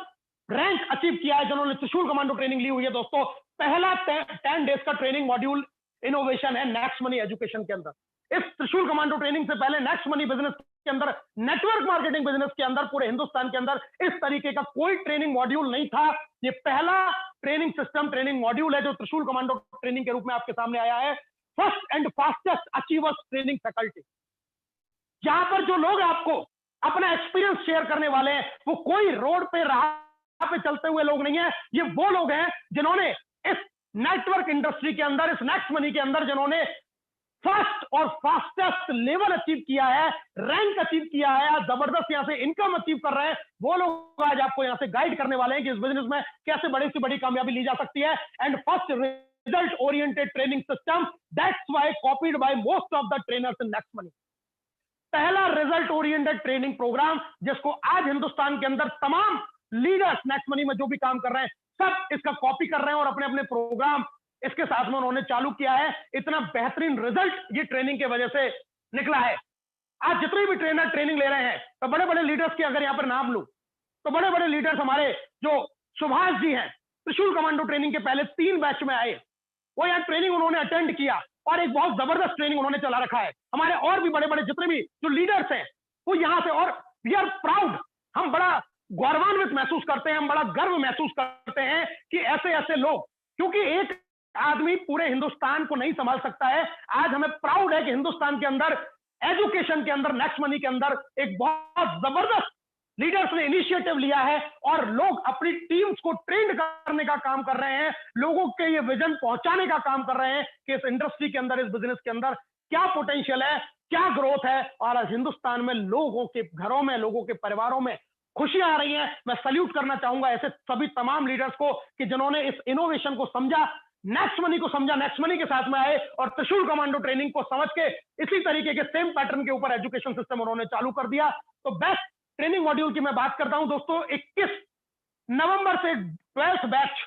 रैंक अचीव किया है, जिन्होंने त्रिशूल कमांडो ट्रेनिंग ली हुई है। दोस्तों, पहला 10 डेज का ट्रेनिंग मॉड्यूल इनोवेशन है नेक्स्ट मनी एजुकेशन के अंदर। इस त्रिशूल कमांडो ट्रेनिंग से पहले नेक्स्ट मनी बिजनेस के अंदर, नेटवर्क मार्केटिंग बिजनेस के अंदर, पूरे हिंदुस्तान के अंदर इस तरीके का कोई ट्रेनिंग मॉड्यूल नहीं था। ये पहला ट्रेनिंग सिस्टम, ट्रेनिंग मॉड्यूल है जो त्रिशूल कमांडो ट्रेनिंग के रूप में आपके सामने आया है। First and fastest achievers training faculty. यहां पर जो लोग आपको अपना एक्सपीरियंस शेयर करने वाले हैं, वो कोई रोड पे राह पे चलते हुए लोग नहीं है। ये वो लोग हैं जिन्होंने इस नेटवर्क इंडस्ट्री के अंदर, इस नेक्स्ट मनी के अंदर, जिन्होंने फर्स्ट और फास्टेस्ट लेवल अचीव किया है, रैंक अचीव किया है, आज जबरदस्त यहां से इनकम अचीव कर रहे हैं। वो लोग आज आपको यहां से गाइड करने वाले हैं कि इस बिजनेस में कैसे बड़ी से बड़ी कामयाबी ली जा सकती है। And first result oriented training system, that's why copied by most of the trainers in next money. पहला रिजल्ट ओरिएंटेड ट्रेनिंग प्रोग्राम जिसको आज हिंदुस्तान के अंदर तमाम लीडर्स नेक्स्ट मनी में जो भी काम कर रहे हैं, सब इसका कॉपी कर रहे हैं और अपने अपने प्रोग्राम इसके साथ में उन्होंने चालू किया है। इतना बेहतरीन रिजल्ट ये ट्रेनिंग की वजह से निकला है। आज जितने भी ट्रेनर ट्रेनिंग ले रहे हैं, तो बड़े बड़े लीडर्स के अगर यहां पर नाम लूं, तो बड़े बड़े लीडर्स हमारे जो सुभाष जी हैं, त्रिशूल कमांडो ट्रेनिंग के पहले 3 बैच में आए, वो यहाँ ट्रेनिंग उन्होंने अटेंड किया और एक बहुत जबरदस्त ट्रेनिंग उन्होंने चला रखा है। हमारे और भी बड़े बड़े जितने भी जो लीडर्स हैं, वो यहां से, और वी आर प्राउड, हम बड़ा गौरवान्वित महसूस करते हैं, हम बड़ा गर्व महसूस करते हैं कि ऐसे ऐसे लोग, क्योंकि एक आदमी पूरे हिंदुस्तान को नहीं संभाल सकता है। आज हमें प्राउड है कि हिंदुस्तान के अंदर एजुकेशन के अंदर, नेक्स्ट मनी के अंदर एक बहुत जबरदस्त लीडर्स ने इनिशिएटिव लिया है और लोग अपनी टीम्स को ट्रेंड करने का काम कर रहे हैं, लोगों के ये विजन पहुंचाने का काम कर रहे हैं कि इस इंडस्ट्री के अंदर, इस बिजनेस के अंदर क्या पोटेंशियल है, क्या ग्रोथ है। और आज हिंदुस्तान में लोगों के घरों में, लोगों के परिवारों में खुशियां आ रही हैं। मैं सल्यूट करना चाहूंगा ऐसे सभी तमाम लीडर्स को कि जिन्होंने इस इनोवेशन को समझा, नेक्स्ट मनी को समझा, नेक्स्ट मनी के साथ में आए और त्रिशूल कमांडो ट्रेनिंग को समझ के इसी तरीके के सेम पैटर्न के ऊपर एजुकेशन सिस्टम उन्होंने चालू कर दिया। तो बेस्ट ट्रेनिंग मॉड्यूल की मैं बात करता हूं दोस्तों, 21 नवंबर से 12th बैच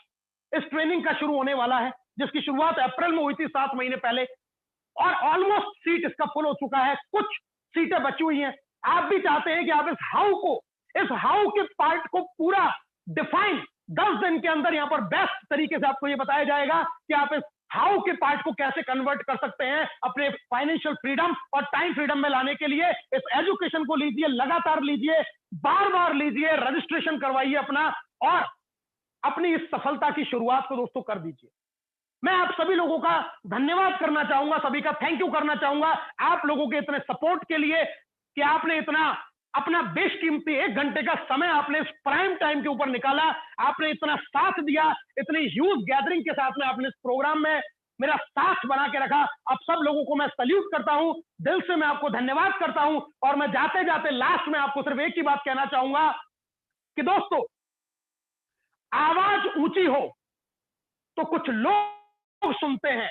इस ट्रेनिंग का शुरू होने वाला है, जिसकी शुरुआत अप्रैल में हुई थी 7 महीने पहले, और ऑलमोस्ट सीट इसका फुल हो चुका है, कुछ सीटें बची हुई हैं। आप भी चाहते हैं कि आप इस हाउ के पार्ट को पूरा डिफाइन 10 दिन के अंदर यहां पर बेस्ट तरीके से आपको यह बताया जाएगा कि आप इस हाउ के पार्ट को कैसे कन्वर्ट कर सकते हैं अपने फाइनेंशियल फ्रीडम और टाइम फ्रीडम में लाने के लिए। इस एजुकेशन को लीजिए, लगातार लीजिए, बार बार लीजिए, रजिस्ट्रेशन करवाइए अपना और अपनी इस सफलता की शुरुआत को दोस्तों कर दीजिए। मैं आप सभी लोगों का धन्यवाद करना चाहूंगा, सभी का थैंक यू करना चाहूंगा आप लोगों के इतने सपोर्ट के लिए कि आपने इतना अपना बेशकीमती 1 घंटे का समय आपने इस प्राइम टाइम के ऊपर निकाला, आपने इतना साथ दिया, इतनी ह्यूज गैदरिंग के साथ में आपने इस प्रोग्राम में मेरा साथ बना के रखा। आप सब लोगों को मैं सल्यूट करता हूं, दिल से मैं आपको धन्यवाद करता हूं। और मैं जाते जाते लास्ट में आपको सिर्फ एक ही बात कहना चाहूंगा कि दोस्तों, आवाज ऊंची हो तो कुछ लोग सुनते हैं,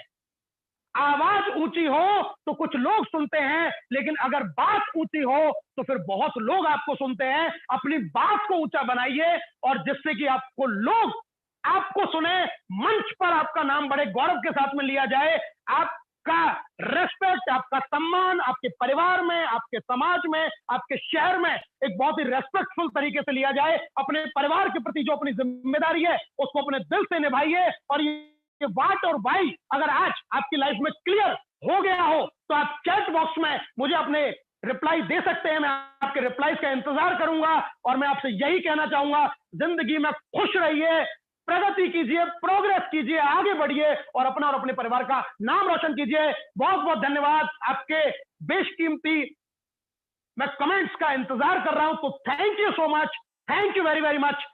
आवाज ऊंची हो तो कुछ लोग सुनते हैं, लेकिन अगर बात ऊंची हो तो फिर बहुत लोग आपको सुनते हैं। अपनी बात को ऊंचा बनाइए और जिससे कि आपको लोग आपको सुने, मंच पर आपका नाम बड़े गौरव के साथ में लिया जाए, आपका रेस्पेक्ट, आपका सम्मान आपके परिवार में, आपके समाज में, आपके शहर में एक बहुत ही रेस्पेक्टफुल तरीके से लिया जाए। अपने परिवार के प्रति जो अपनी जिम्मेदारी है उसको अपने दिल से निभाइए। और ये वाट और वाई अगर आज आपकी लाइफ में क्लियर हो गया हो तो आप चैट बॉक्स में मुझे अपने रिप्लाई दे सकते हैं। मैं आपके रिप्लाईज का इंतजार करूंगा और मैं आपसे यही कहना चाहूंगा, जिंदगी में खुश रहिए, प्रगति कीजिए, प्रोग्रेस कीजिए, आगे बढ़िए और अपना और अपने परिवार का नाम रोशन कीजिए। बहुत बहुत धन्यवाद। आपके बेशकीमती मैं कमेंट्स का इंतजार कर रहा हूं, तो thank you so much, thank you very very much.